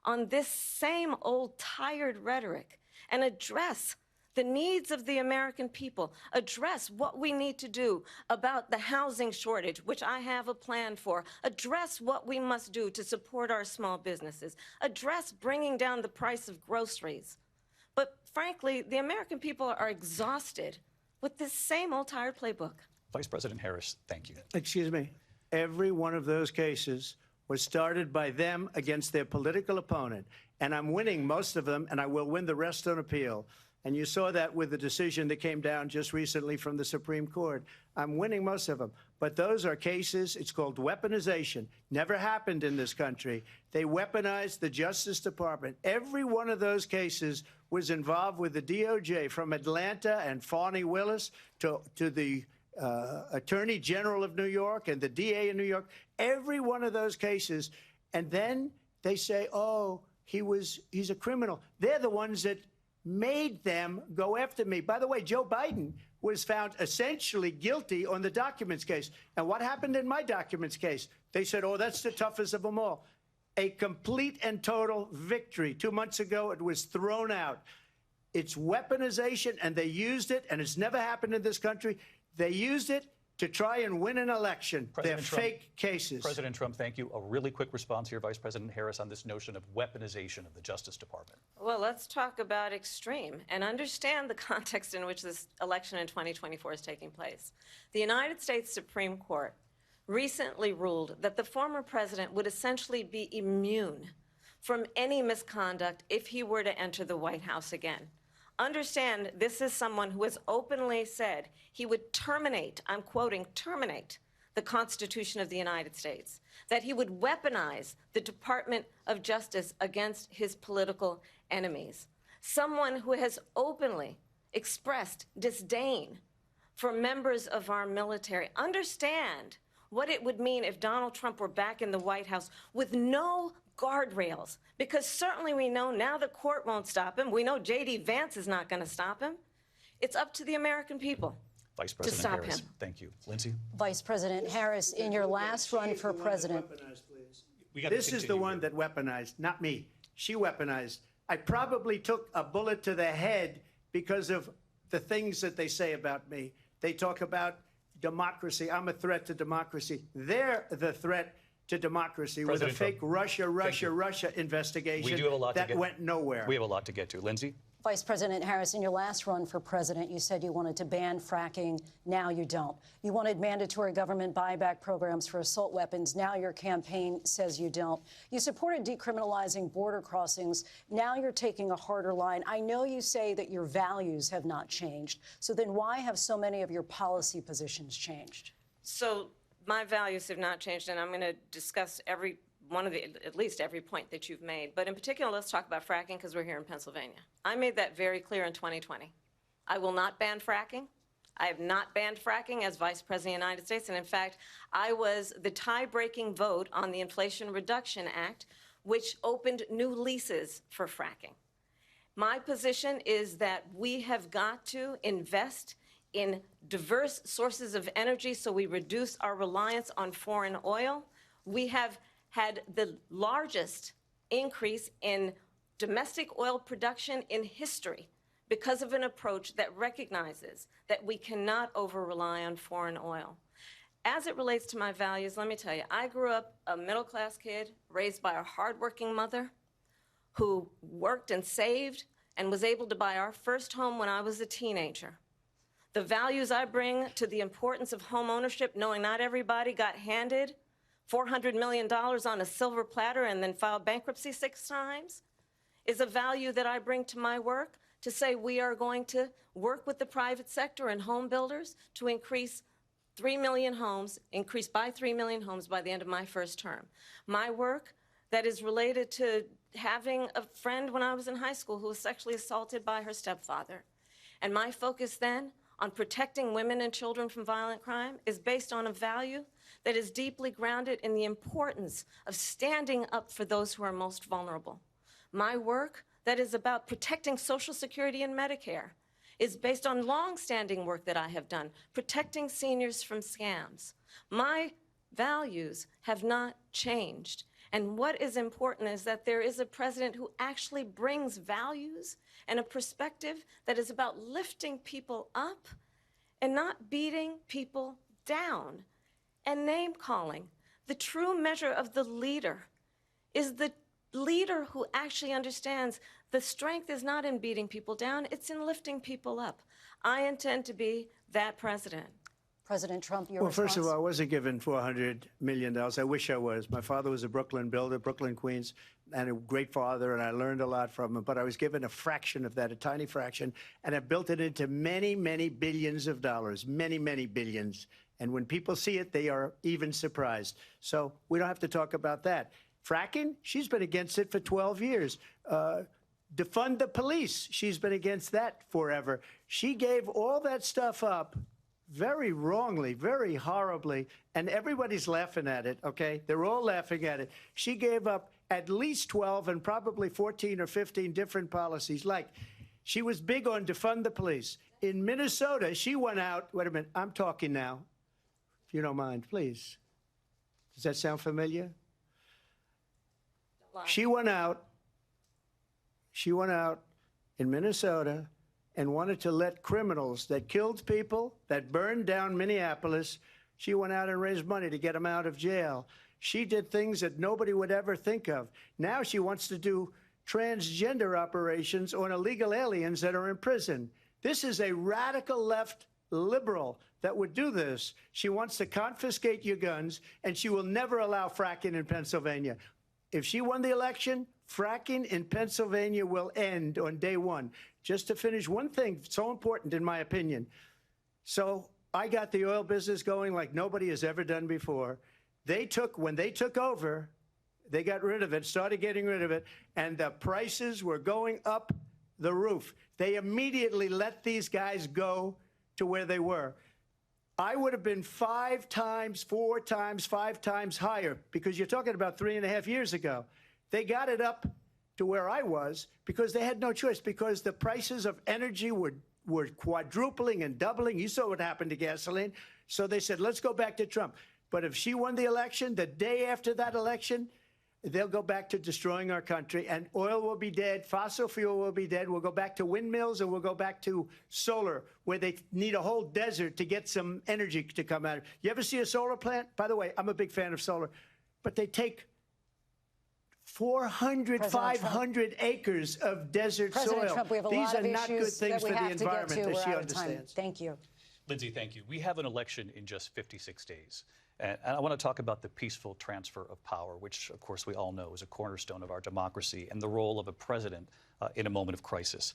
on this same old tired rhetoric and address the needs of the American people, address what we need to do about the housing shortage, which I have a plan for, address what we must do to support our small businesses, address bringing down the price of groceries. But frankly, the American people are exhausted with this same old tired playbook. Vice President Harris, thank you. Excuse me. Every one of those cases was started by them against their political opponent. And I'm winning most of them, and I will win the rest on appeal. And you saw that with the decision that came down just recently from the Supreme Court. I'm winning most of them. But those are cases, it's called weaponization. Never happened in this country. They weaponized the Justice Department. Every one of those cases was involved with the DOJ, from Atlanta and Fani Willis to the Attorney General of New York and the DA in New York. Every one of those cases. And then they say, oh, he's a criminal. They're the ones that made them go after me. By the way, Joe Biden was found essentially guilty on the documents case. And what happened in my documents case? They said, oh, that's the toughest of them all. A complete and total victory. 2 months ago, it was thrown out. It's weaponization, and they used it, and it's never happened in this country. They used it to try and win an election. They're fake cases. President Trump, thank you. A really quick response here, Vice President Harris, on this notion of weaponization of the Justice Department. Well, let's talk about extreme and understand the context in which this election in 2024 is taking place. The United States Supreme Court recently ruled that the former president would essentially be immune from any misconduct if he were to enter the White House again. Understand, this is someone who has openly said he would terminate, I'm quoting, terminate the Constitution of the United States, that he would weaponize the Department of Justice against his political enemies. Someone who has openly expressed disdain for members of our military. Understand what it would mean if Donald Trump were back in the White House with no guardrails, because certainly we know now the court won't stop him. We know J.D. Vance is not going to stop him. It's up to the American people Vice President to stop Harris, him. Thank you. Lindsay? Vice President Harris, in your last run for president. This is the one that weaponized, not me. She weaponized. I probably took a bullet to the head because of the things that they say about me. They talk about democracy. I'm a threat to democracy. They're the threat to democracy with a fake Russia investigation We do have a lot that went nowhere. We have a lot to get to. Lindsay? Vice President Harris, in your last run for president, you said you wanted to ban fracking. Now you don't. You wanted mandatory government buyback programs for assault weapons. Now your campaign says you don't. You supported decriminalizing border crossings. Now you're taking a harder line. I know you say that your values have not changed. So then why have so many of your policy positions changed? So my values have not changed, and I'm going to discuss at least every point that you've made. But in particular, let's talk about fracking, because we're here in Pennsylvania. I made that very clear in 2020. I will not ban fracking. I have not banned fracking as Vice President of the United States. And in fact, I was the tie-breaking vote on the Inflation Reduction Act, which opened new leases for fracking. My position is that we have got to invest in diverse sources of energy so we reduce our reliance on foreign oil. We have had the largest increase in domestic oil production in history because of an approach that recognizes that we cannot over-rely on foreign oil. As it relates to my values, let me tell you, I grew up a middle-class kid raised by a hardworking mother who worked and saved and was able to buy our first home when I was a teenager. The values I bring to the importance of home ownership, knowing not everybody got handed $400 million on a silver platter and then filed bankruptcy 6 times, is a value that I bring to my work to say we are going to work with the private sector and home builders to increase 3 million homes, increase by 3 million homes by the end of my first term. My work that is related to having a friend when I was in high school who was sexually assaulted by her stepfather. And my focus then on protecting women and children from violent crime is based on a value that is deeply grounded in the importance of standing up for those who are most vulnerable. My work that is about protecting Social Security and Medicare is based on long-standing work that I have done, protecting seniors from scams. My values have not changed. And what is important is that there is a president who actually brings values and a perspective that is about lifting people up and not beating people down and name-calling. The true measure of the leader is the leader who actually understands the strength is not in beating people down, it's in lifting people up. I intend to be that president. President Trump, your Well, response? first of all, I wasn't given $400 million. I wish I was. My father was a Brooklyn builder, Brooklyn, Queens, and a great father, and I learned a lot from him. But I was given a fraction of that, a tiny fraction, and I built it into many, many billions of dollars, many, many billions. And when people see it, they are even surprised. So we don't have to talk about that. Fracking, she's been against it for 12 years. Defund the police, she's been against that forever. She gave all that stuff up very wrongly, very horribly, and everybody's laughing at it, okay? They're all laughing at it. She gave up at least 12 and probably 14 or 15 different policies. Like, she was big on defund the police. In Minnesota, she went out, wait a minute, I'm talking now, if you don't mind, please. Does that sound familiar? She went out in Minnesota and wanted to let criminals that killed people, that burned down Minneapolis, she went out and raised money to get them out of jail. She did things that nobody would ever think of. Now she wants to do transgender operations on illegal aliens that are in prison. This is a radical left liberal that would do this. She wants to confiscate your guns, and she will never allow fracking in Pennsylvania. If she won the election, fracking in Pennsylvania will end on day one. Just to finish, one thing so important in my opinion. So I got the oil business going like nobody has ever done before. When they took over, they got rid of it, started getting rid of it, and the prices were going up the roof. They immediately let these guys go to where they were. I would have been 5 times, 4 times, 5 times higher, because you're talking about 3.5 years ago. They got it up to where I was because they had no choice, because the prices of energy were quadrupling and doubling. You saw what happened to gasoline. So they said, let's go back to Trump. But if she won the election, the day after that election, they'll go back to destroying our country, and oil will be dead, fossil fuel will be dead. We'll go back to windmills, and we'll go back to solar, where they need a whole desert to get some energy to come out. You ever see a solar plant? By the way, I'm a big fan of solar, but they take 400, 500 acres of desert President soil. Trump, we have a These lot are of not good issues things that we for the have to get environment, to. as We're she out of time. understands. Thank you. Lindsay, thank you. We have an election in just 56 days. And I want to talk about the peaceful transfer of power, which, of course, we all know is a cornerstone of our democracy, and the role of a president in a moment of crisis.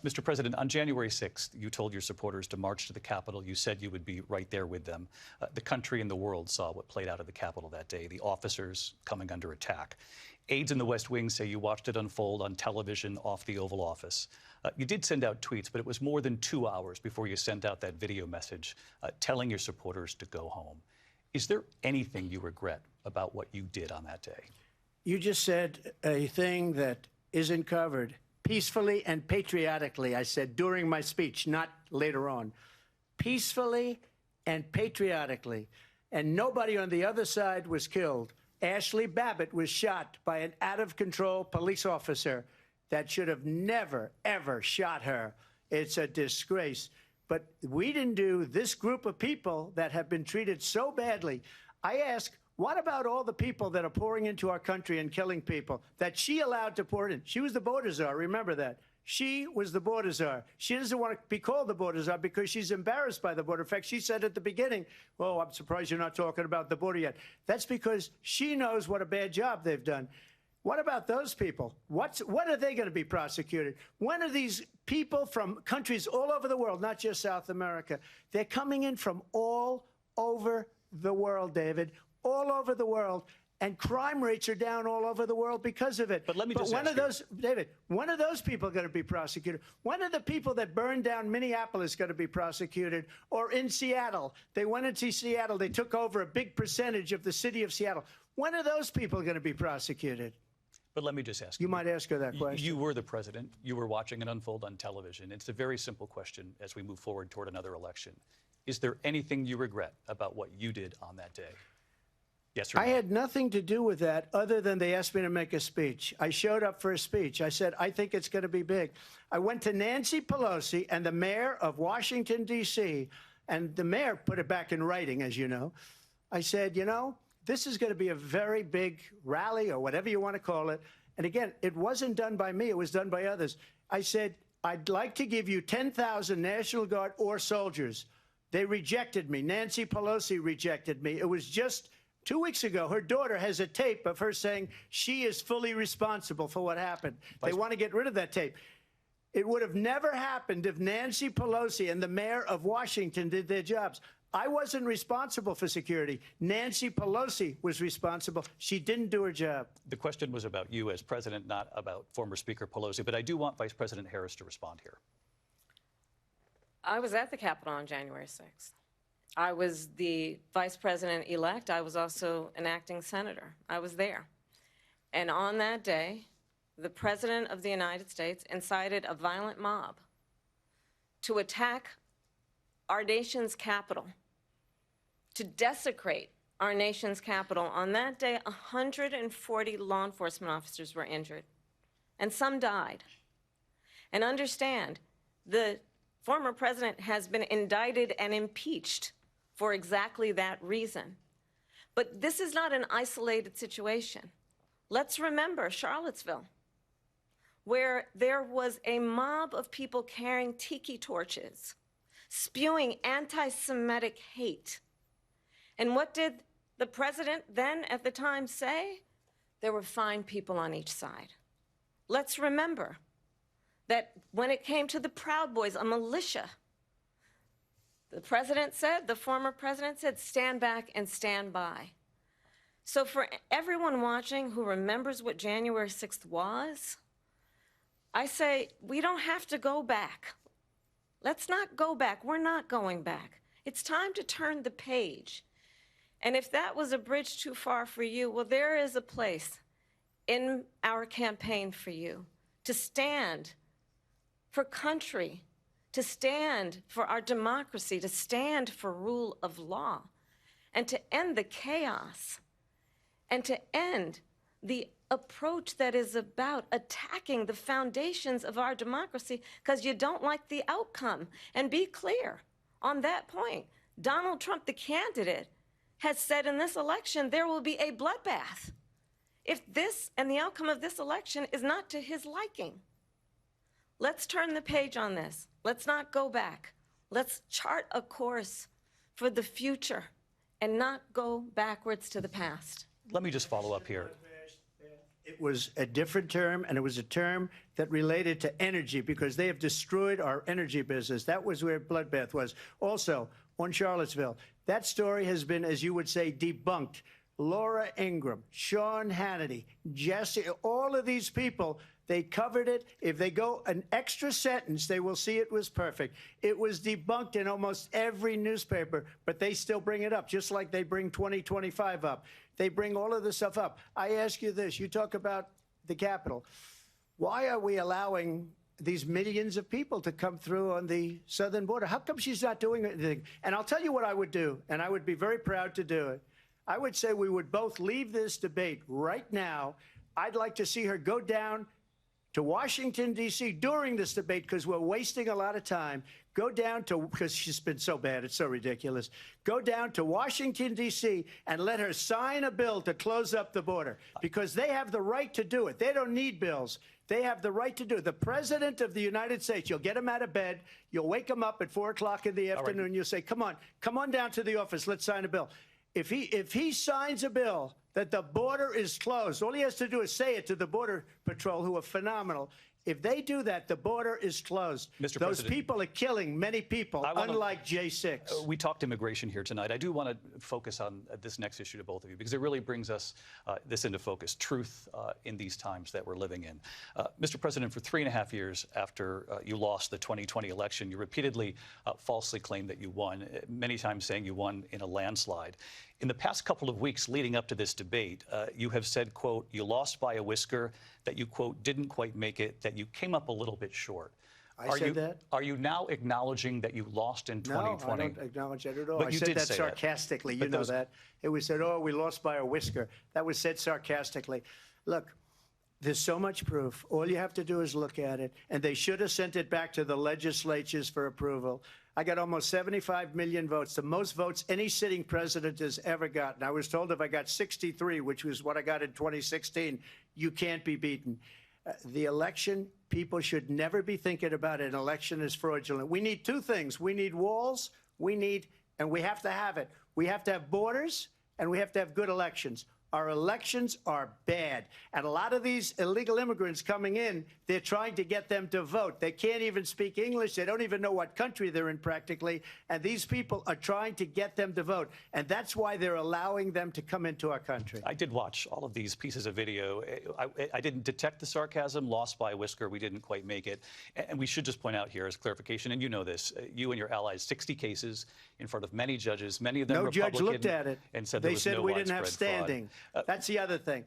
Mr. President, on January 6th, you told your supporters to march to the Capitol. You said you would be right there with them. The country and the world saw what played out at the Capitol that day, the officers coming under attack. Aides in the West Wing say you watched it unfold on television off the Oval Office. You did send out tweets, but it was more than 2 hours before you sent out that video message telling your supporters to go home. Is there anything you regret about what you did on that day? You just said a thing that isn't covered. Peacefully and patriotically, I said during my speech, not later on. Peacefully and patriotically. And nobody on the other side was killed. Ashley Babbitt was shot by an out-of-control police officer that should have never, ever shot her. It's a disgrace. But we didn't do this group of people that have been treated so badly. I ask, what about all the people that are pouring into our country and killing people that she allowed to pour in? She was the border czar, remember that. She was the border czar. She doesn't want to be called the border czar because she's embarrassed by the border. In fact, she said at the beginning, oh, I'm surprised you're not talking about the border yet. That's because she knows what a bad job they've done. What about those people? What are they going to be prosecuted? When are these people from countries all over the world, not just South America, they're coming in from all over the world, David, all over the world, and crime rates are down all over the world because of it. But let me just when ask are those, David, when are those people going to be prosecuted? When are the people that burned down Minneapolis going to be prosecuted? Or in Seattle, they went into Seattle, they took over a big percentage of the city of Seattle. When are those people going to be prosecuted? But let me just ask You might ask her that question. You were the president. You were watching it unfold on television. It's a very simple question as we move forward toward another election. Is there anything you regret about what you did on that day? Yes or no? I had nothing to do with that other than they asked me to make a speech. I showed up for a speech. I said, I think it's going to be big. I went to Nancy Pelosi and the mayor of Washington, D.C., and the mayor put it back in writing, as you know. I said, you know, this is going to be a very big rally or whatever you want to call it. And again, it wasn't done by me. It was done by others. I said, I'd like to give you 10,000 National Guard or soldiers. They rejected me. Nancy Pelosi rejected me. It was just 2 weeks ago. Her daughter has a tape of her saying she is fully responsible for what happened. They want to get rid of that tape. It would have never happened if Nancy Pelosi and the mayor of Washington did their jobs. I wasn't responsible for security. Nancy Pelosi was responsible. She didn't do her job. The question was about you as president, not about former Speaker Pelosi. But I do want Vice President Harris to respond here. I was at the Capitol on January 6th. I was the vice president-elect. I was also an acting senator. I was there. And on that day, the President of the United States incited a violent mob to attack our nation's capital, to desecrate our nation's capital. On that day, 140 law enforcement officers were injured, and some died. And understand, the former president has been indicted and impeached for exactly that reason. But this is not an isolated situation. Let's remember Charlottesville, where there was a mob of people carrying tiki torches, spewing anti-Semitic hate. And what did the president then at the time say? There were fine people on each side. Let's remember that when it came to the Proud Boys, a militia, the president said, the former president said, stand back and stand by. So for everyone watching who remembers what January 6th was, I say we don't have to go back. Let's not go back. We're not going back. It's time to turn the page. And if that was a bridge too far for you, well, there is a place in our campaign for you to stand for country, to stand for our democracy, to stand for rule of law, and to end the chaos, and to end the approach that is about attacking the foundations of our democracy because you don't like the outcome. And be clear on that point. Donald Trump, the candidate, has said in this election there will be a bloodbath if this and the outcome of this election is not to his liking. Let's turn the page on this. Let's not go back. Let's chart a course for the future and not go backwards to the past. Let me just follow up here. It was a different term, and it was a term that related to energy because they have destroyed our energy business. That was where bloodbath was. Also, on Charlottesville, that story has been, as you would say, debunked. Laura Ingraham, Sean Hannity, Jesse, all of these people They covered it. If they go an extra sentence, they will see it was perfect. It was debunked in almost every newspaper, but they still bring it up, just like they bring 2025 up. They bring all of this stuff up. I ask you this. You talk about the Capitol. Why are we allowing these millions of people to come through on the southern border? How come she's not doing anything? And I'll tell you what I would do, and I would be very proud to do it. I would say we would both leave this debate right now. I'd like to see her go down to Washington, D.C. during this debate, because we're wasting a lot of time. Go down to, because she's been so bad, it's so ridiculous. Go down to Washington, D.C. and let her sign a bill to close up the border, because they have the right to do it. They don't need bills. They have the right to do it. The President of the United States, you'll get him out of bed, you'll wake him up at 4 o'clock in the afternoon, you'll say, come on down to the office, let's sign a bill. If he signs a bill that the border is closed, all he has to do is say it to the Border Patrol, who are phenomenal. If they do that, the border is closed. Mr. Those President, people are killing many people, unlike J6. We talked immigration here tonight. I do want to focus on this next issue to both of you, because it really brings us this into focus, truth in these times that we're living in. Mr. President, for 3.5 years after you lost the 2020 election, you repeatedly falsely claimed that you won, many times saying you won in a landslide. In the past couple of weeks leading up to this debate, you have said, quote, you lost by a whisker, that you, quote, didn't quite make it, that you came up a little bit short. I said that? Are you now acknowledging that you lost in 2020? No, I don't acknowledge that at all. But I you said did that say sarcastically. That. You know that. It was said, oh, we lost by a whisker. That was said sarcastically. Look, there's so much proof. All you have to do is look at it. And they should have sent it back to the legislatures for approval. I got almost 75 million votes, the most votes any sitting president has ever gotten. I was told if I got 63, which was what I got in 2016, you can't be beaten. The election, people should never be thinking about an election as fraudulent. We need two things. We need walls, and we have to have it. We have to have borders, and we have to have good elections. Our elections are bad. And a lot of these illegal immigrants coming in, they're trying to get them to vote. They can't even speak English. They don't even know what country they're in practically. And these people are trying to get them to vote. And that's why they're allowing them to come into our country. I did watch all of these pieces of video. I didn't detect the sarcasm, lost by a whisker. We didn't quite make it. And we should just point out here as clarification, and you know this, you and your allies, 60 cases in front of many judges, many of them Republican. No judge looked at it. And said they there was said no we didn't have standing. That's the other thing.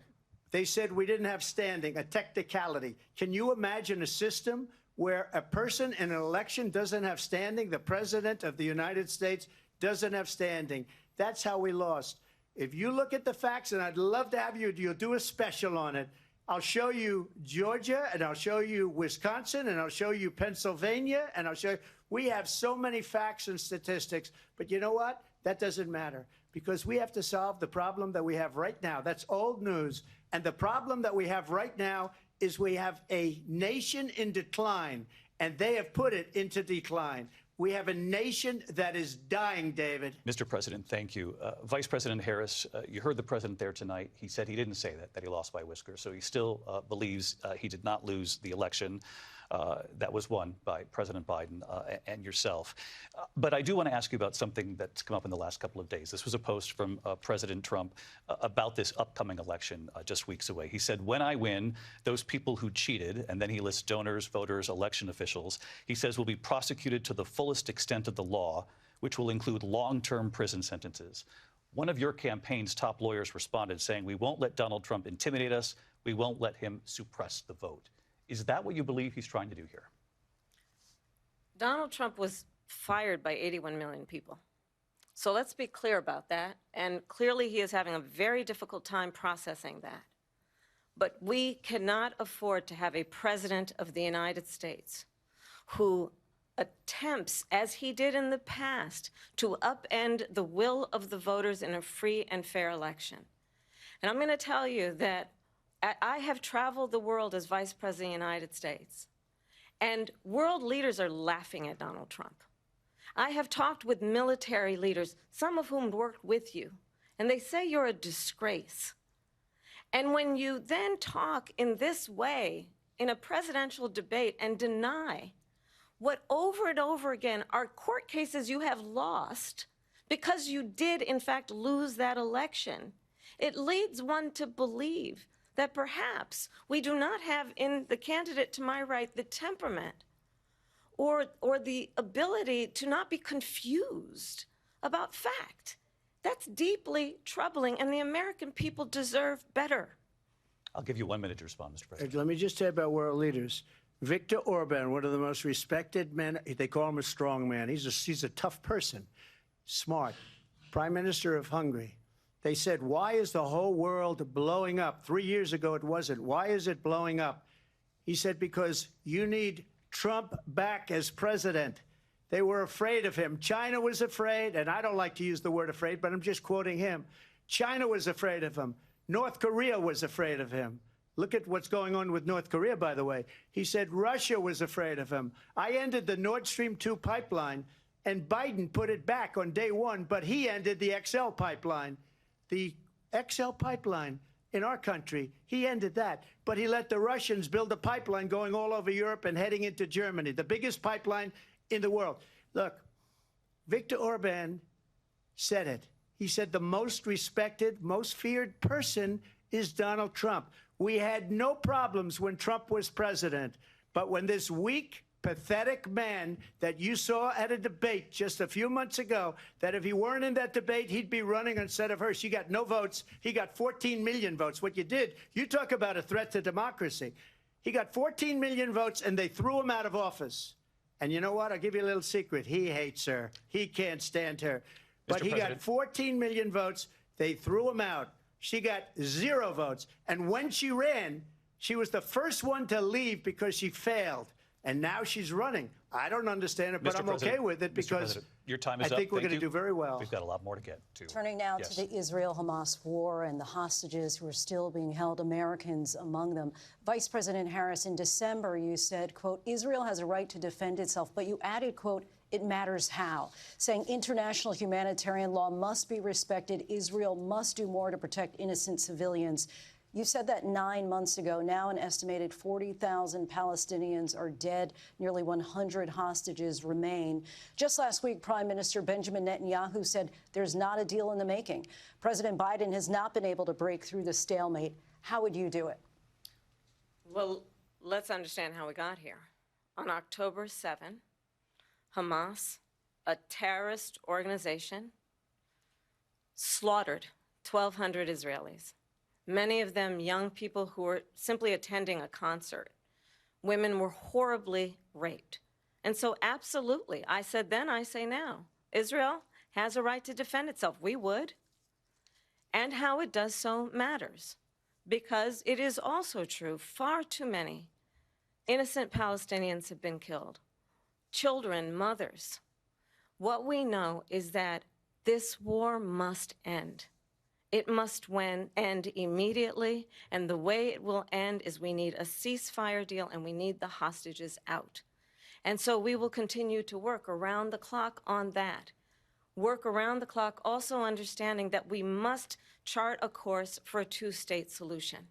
They said we didn't have standing, a technicality. Can you imagine a system where a person in an election doesn't have standing? The President of the United States doesn't have standing. That's how we lost. If you look at the facts, and I'd love to have you'll do a special on it. I'll show you Georgia, and I'll show you Wisconsin, and I'll show you Pennsylvania, and I'll show you. We have so many facts and statistics, but you know what? That doesn't matter, because we have to solve the problem that we have right now. That's old news. And the problem that we have right now is we have a nation in decline, and they have put it into decline. We have a nation that is dying, David. Mr. President, thank you. Vice President Harris, you heard the president there tonight. He said he didn't say that he lost by a whisker. So he still believes he did not lose the election that was won by President Biden and yourself. But I do want to ask you about something that's come up in the last couple of days. This was a post from President Trump about this upcoming election just weeks away. He said, when I win, those people who cheated, and then he lists donors, voters, election officials, he says will be prosecuted to the fullest extent of the law, which will include long-term prison sentences. One of your campaign's top lawyers responded saying, we won't let Donald Trump intimidate us. We won't let him suppress the vote. Is that what you believe he's trying to do here? Donald Trump was fired by 81 million people. So let's be clear about that. And clearly he is having a very difficult time processing that. But we cannot afford to have a president of the United States who attempts, as he did in the past, to upend the will of the voters in a free and fair election. And I'm going to tell you that I have traveled the world as Vice President of the United States, and world leaders are laughing at Donald Trump. I have talked with military leaders, some of whom worked with you, and they say you're a disgrace. And when you then talk in this way in a presidential debate and deny what over and over again are court cases you have lost because you did, in fact, lose that election, it leads one to believe that perhaps we do not have in the candidate to my right the temperament or the ability to not be confused about fact. That's deeply troubling, and the American people deserve better. I'll give you 1 minute to respond, Mr. President. Let me just say about world leaders. Viktor Orban, one of the most respected men, they call him a strong man. He's a tough person, smart. Prime Minister of Hungary. They said, why is the whole world blowing up? 3 years ago it wasn't. Why is it blowing up? He said, because you need Trump back as president. They were afraid of him. China was afraid, and I don't like to use the word afraid, but I'm just quoting him. China was afraid of him. North Korea was afraid of him. Look at what's going on with North Korea, by the way. He said Russia was afraid of him. I ended the Nord Stream 2 pipeline, and Biden put it back on day one, but he ended the XL pipeline. The XL pipeline in our country, he ended that. But he let the Russians build a pipeline going all over Europe and heading into Germany, the biggest pipeline in the world. Look, Viktor Orban said it. He said the most respected, most feared person is Donald Trump. We had no problems when Trump was president. But when this weak, pathetic man that you saw at a debate just a few months ago, that if he weren't in that debate, he'd be running instead of her. She got no votes. He got 14 million votes. What you did, you talk about a threat to democracy. He got 14 million votes, and they threw him out of office. And you know what? I'll give you a little secret. He hates her. He can't stand her. But he got 14 million votes. They threw him out. She got 0 votes. And when she ran, she was the first one to leave because she failed. And now she's running. I don't understand it, but I'm okay with it because your time is I think we're going to do very well. We've got a lot more to get to. Turning now to the Israel-Hamas war and the hostages who are still being held, Americans among them. Vice President Harris, in December, you said, quote, Israel has a right to defend itself, but you added, quote, it matters how, saying international humanitarian law must be respected. Israel must do more to protect innocent civilians. You said that 9 months ago. Now an estimated 40,000 Palestinians are dead. Nearly 100 hostages remain. Just last week, Prime Minister Benjamin Netanyahu said there's not a deal in the making. President Biden has not been able to break through the stalemate. How would you do it? Well, let's understand how we got here. On October 7, Hamas, a terrorist organization, slaughtered 1,200 Israelis. Many of them young people who were simply attending a concert. Women were horribly raped. And so absolutely, I said then, I say now, Israel has a right to defend itself. We would. And how it does so matters. Because it is also true, far too many innocent Palestinians have been killed. Children, mothers. What we know is that this war must end. It must end immediately, and the way it will end is we need a ceasefire deal and we need the hostages out. And so we will continue to work around the clock on that. Work around the clock, also understanding that we must chart a course for a two-state solution.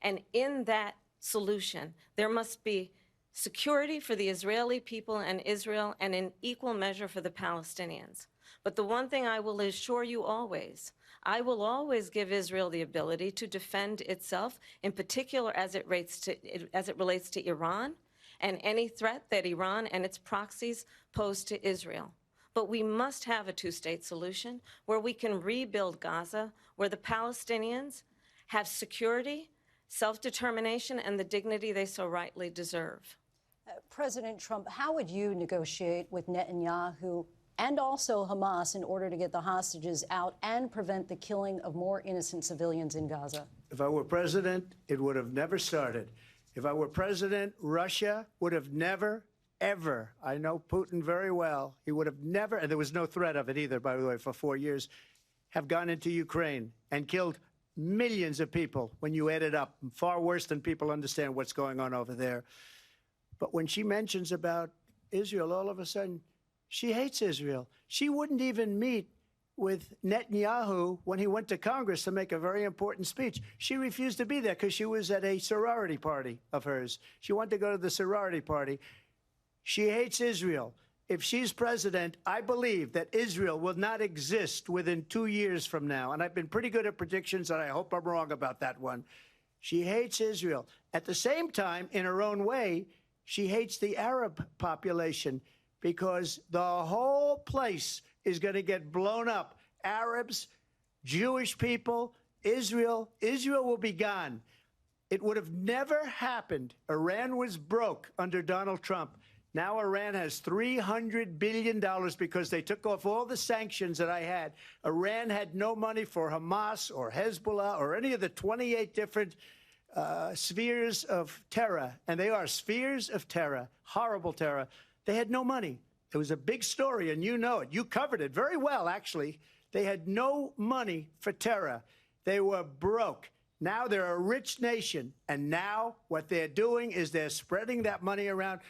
And in that solution, there must be security for the Israeli people and Israel, and in equal measure for the Palestinians. But the one thing I will assure you always, I will always give Israel the ability to defend itself, in particular as it relates to Iran and any threat that Iran and its proxies pose to Israel. But we must have a two-state solution where we can rebuild Gaza, where the Palestinians have security, self-determination, and the dignity they so rightly deserve. President Trump, how would you negotiate with Netanyahu and also Hamas in order to get the hostages out and prevent the killing of more innocent civilians in Gaza? If I were president, it would have never started. If I were president, Russia would have never, ever, I know Putin very well, he would have never, and there was no threat of it either, by the way, for 4 years, have gone into Ukraine and killed millions of people when you add it up, far worse than people understand what's going on over there. But when she mentions about Israel, all of a sudden, she hates Israel. She wouldn't even meet with Netanyahu when he went to Congress to make a very important speech. She refused to be there because she was at a sorority party of hers. She wanted to go to the sorority party. She hates Israel. If she's president, I believe that Israel will not exist within 2 years from now. And I've been pretty good at predictions, and I hope I'm wrong about that one. She hates Israel. At the same time, in her own way, she hates the Arab population because the whole place is going to get blown up. Arabs, Jewish people, Israel will be gone. It would have never happened. Iran was broke under Donald Trump. Now Iran has $300 billion because they took off all the sanctions that I had. Iran had no money for Hamas or Hezbollah or any of the 28 different spheres of terror. And they are spheres of terror, horrible terror. They had no money. It was a big story, and you know it. You covered it very well, actually. They had no money for terror. They were broke. Now they're a rich nation. And now what they're doing is they're spreading that money around.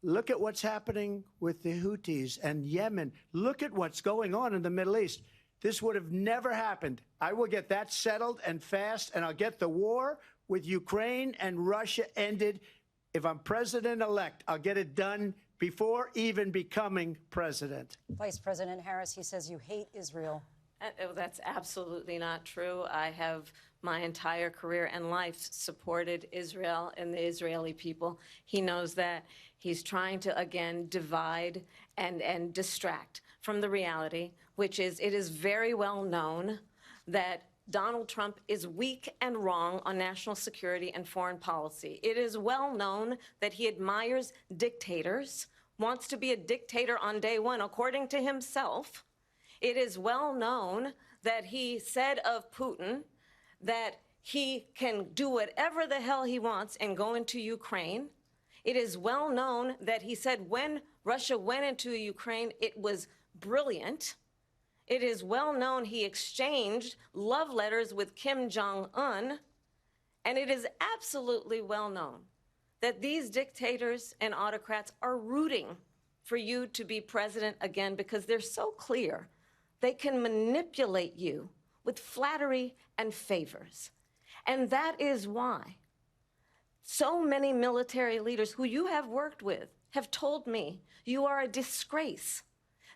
Look at what's happening with the Houthis and Yemen. Look at what's going on in the Middle East. This would have never happened. I will get that settled and fast, and I'll get the war with Ukraine and Russia ended. If I'm president-elect, I'll get it done before even becoming president. Vice President Harris, he says you hate Israel. That's absolutely not true. I have my entire career and life supported Israel and the Israeli people. He knows that. He's trying to, again, divide and distract from the reality, which is it is very well known that Donald Trump is weak and wrong on national security and foreign policy. It is well known that he admires dictators, wants to be a dictator on day one, according to himself. It is well known that he said of Putin that he can do whatever the hell he wants and go into Ukraine. It is well known that he said when Russia went into Ukraine, it was brilliant. It is well known he exchanged love letters with Kim Jong-un. And it is absolutely well known that these dictators and autocrats are rooting for you to be president again because they're so clear. They can manipulate you with flattery and favors. And that is why so many military leaders who you have worked with have told me you are a disgrace.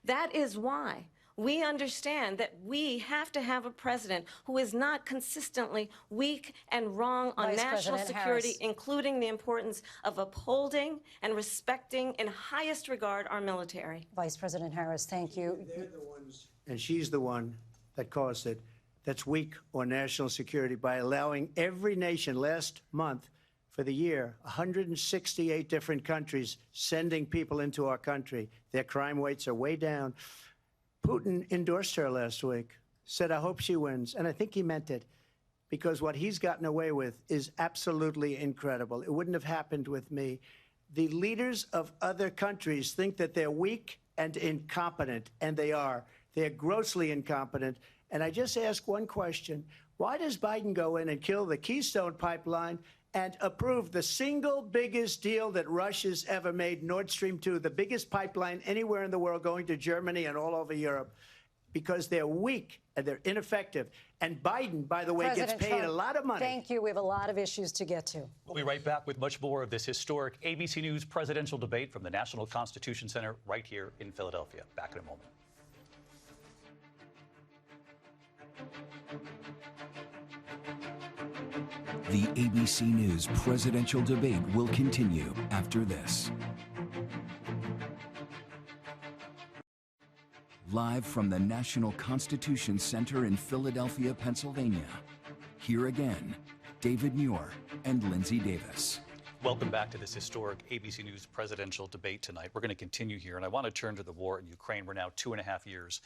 That is why we understand that we have to have a president who is not consistently weak and wrong on Vice national President security, Harris. including the importance of upholding and respecting in highest regard our military. Vice President Harris, thank you. They're the ones, and she's the one that caused it, that's weak on national security by allowing every nation last month for the year, 168 different countries sending people into our country. Their crime rates are way down. Putin endorsed her last week, said, I hope she wins. And I think he meant it, because what he's gotten away with is absolutely incredible. It wouldn't have happened with me. The leaders of other countries think that they're weak and incompetent, and they are. They're grossly incompetent. And I just ask one question. Why does Biden go in and kill the Keystone Pipeline and approve the single biggest deal that Russia's ever made, Nord Stream 2, the biggest pipeline anywhere in the world going to Germany and all over Europe? Because they're weak and they're ineffective. And Biden, by the way, President gets paid Trump, a lot of money. Thank you. We have a lot of issues to get to. We'll be right back with much more of this historic ABC News presidential debate from the National Constitution Center right here in Philadelphia. Back in a moment. The ABC News presidential debate will continue after this. Live from the National Constitution Center in Philadelphia, Pennsylvania. Here again, David Muir and Lindsay Davis. Welcome back to this historic ABC News presidential debate tonight. We're going to continue here, and I want to turn to the war in Ukraine. We're now 2.5 years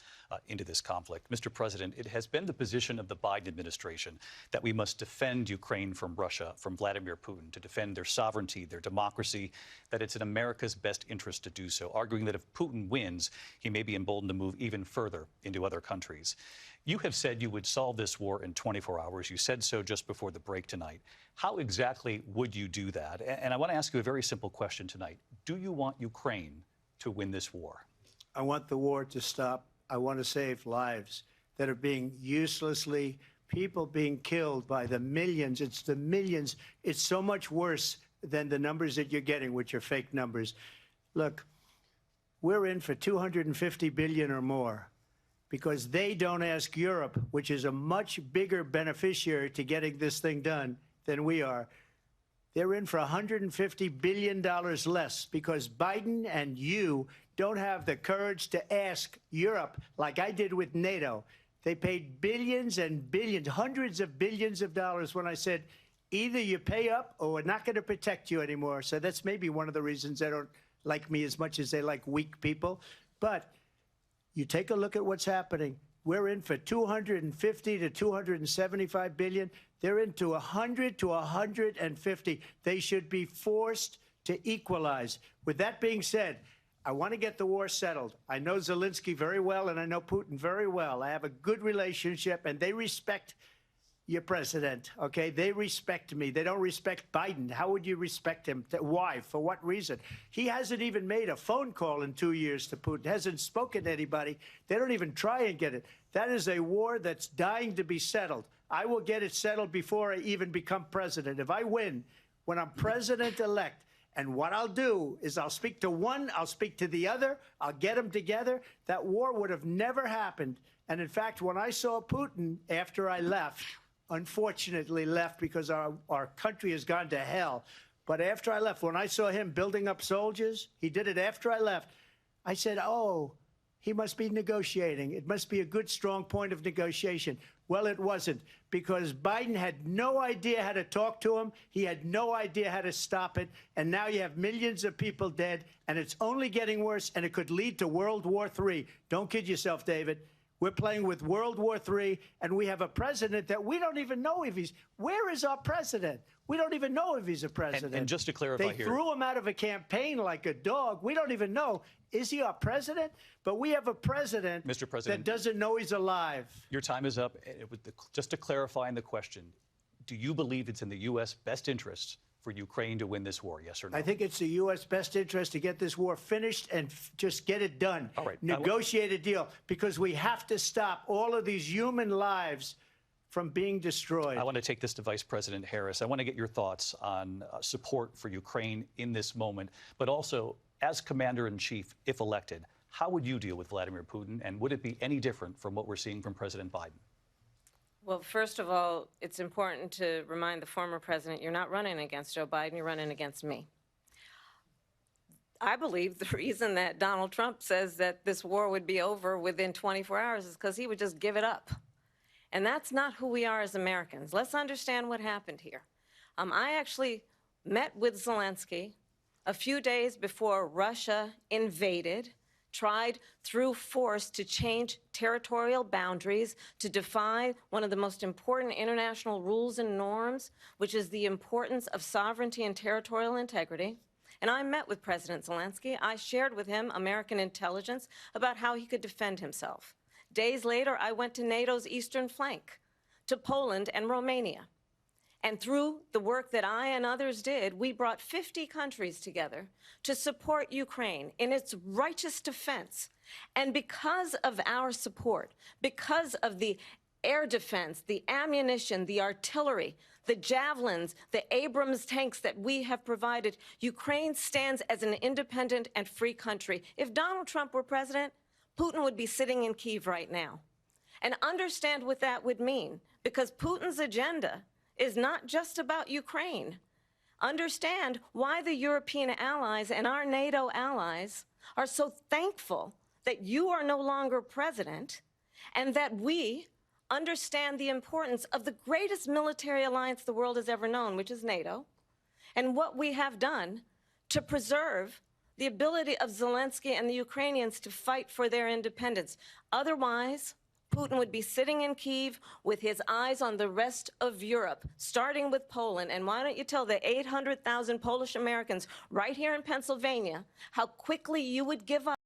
into this conflict. Mr. President, it has been the position of the Biden administration that we must defend Ukraine from Russia, from Vladimir Putin, to defend their sovereignty, their democracy, that it's in America's best interest to do so, arguing that if Putin wins, he may be emboldened to move even further into other countries. You have said you would solve this war in 24 hours. You said so just before the break tonight. How exactly would you do that? And I want to ask you a very simple question tonight. Do you want Ukraine to win this war? I want the war to stop. I want to save lives that are being uselessly, people being killed by the millions. It's the millions. It's so much worse than the numbers that you're getting, which are fake numbers. Look, we're in for $250 billion or more, because they don't ask Europe, which is a much bigger beneficiary to getting this thing done. than we are. They're in for $150 billion less because Biden and you don't have the courage to ask Europe, like I did with NATO. They paid billions and billions, hundreds of billions of dollars when I said, either you pay up or we're not going to protect you anymore. So that's maybe one of the reasons they don't like me as much as they like weak people. But you take a look at what's happening. We're in for 250 to 275 billion. They're into 100 to 150. They should be forced to equalize. With that being said, I want to get the war settled. I know Zelensky very well, and I know Putin very well. I have a good relationship, and they respect your president, okay? They respect me. They don't respect Biden. How would you respect him? Why? For what reason? He hasn't even made a phone call in 2 years to Putin, hasn't spoken to anybody. They don't even try and get it. That is a war that's dying to be settled. I will get it settled before I even become president. If I win, when I'm president-elect, and what I'll do is I'll speak to one, I'll speak to the other, I'll get them together. That war would have never happened. And in fact, when I saw Putin after I left, unfortunately left because our country has gone to hell. But after I left, when I saw him building up soldiers, he did it after I left, I said, oh, he must be negotiating. It must be a good, strong point of negotiation. Well, it wasn't, because Biden had no idea how to talk to him. He had no idea how to stop it. And now you have millions of people dead, and it's only getting worse, and it could lead to World War III. Don't kid yourself, David. We're playing with World War III, and we have a president that we don't even know if he's... Where is our president? We don't even know if he's a president. And just to clarify they here... They threw him out of a campaign like a dog. We don't even know. Is he our president? But we have a president, Mr. President, that doesn't know he's alive. Your time is up. Just to clarify in the question, do you believe it's in the U.S. best interests for Ukraine to win this war, yes or no? I think it's the U.S. best interest to get this war finished and just get it done. All right. Negotiate a deal, because we have to stop all of these human lives from being destroyed. I want to take this to Vice President Harris. I want to get your thoughts on support for Ukraine in this moment, but also, as Commander-in-Chief, if elected, how would you deal with Vladimir Putin, and would it be any different from what we're seeing from President Biden? Well, first of all, it's important to remind the former president you're not running against Joe Biden, you're running against me. I believe the reason that Donald Trump says that this war would be over within 24 hours is because he would just give it up. And that's not who we are as Americans. Let's understand what happened here. I actually met with Zelensky a few days before Russia invaded, tried through force to change territorial boundaries, to defy one of the most important international rules and norms, which is the importance of sovereignty and territorial integrity. And I met with President Zelensky. I shared with him American intelligence about how he could defend himself. Days later, I went to NATO's eastern flank, to Poland and Romania. And through the work that I and others did, we brought 50 countries together to support Ukraine in its righteous defense. And because of our support, because of the air defense, the ammunition, the artillery, the javelins, the Abrams tanks that we have provided, Ukraine stands as an independent and free country. If Donald Trump were president, Putin would be sitting in Kyiv right now. And understand what that would mean, because Putin's agenda is not just about Ukraine. Understand why the European allies and our NATO allies are so thankful that you are no longer president, and that we understand the importance of the greatest military alliance the world has ever known, which is NATO, and what we have done to preserve the ability of Zelensky and the Ukrainians to fight for their independence. Otherwise, Putin would be sitting in Kyiv with his eyes on the rest of Europe, starting with Poland. And why don't you tell the 800,000 Polish Americans right here in Pennsylvania how quickly you would give up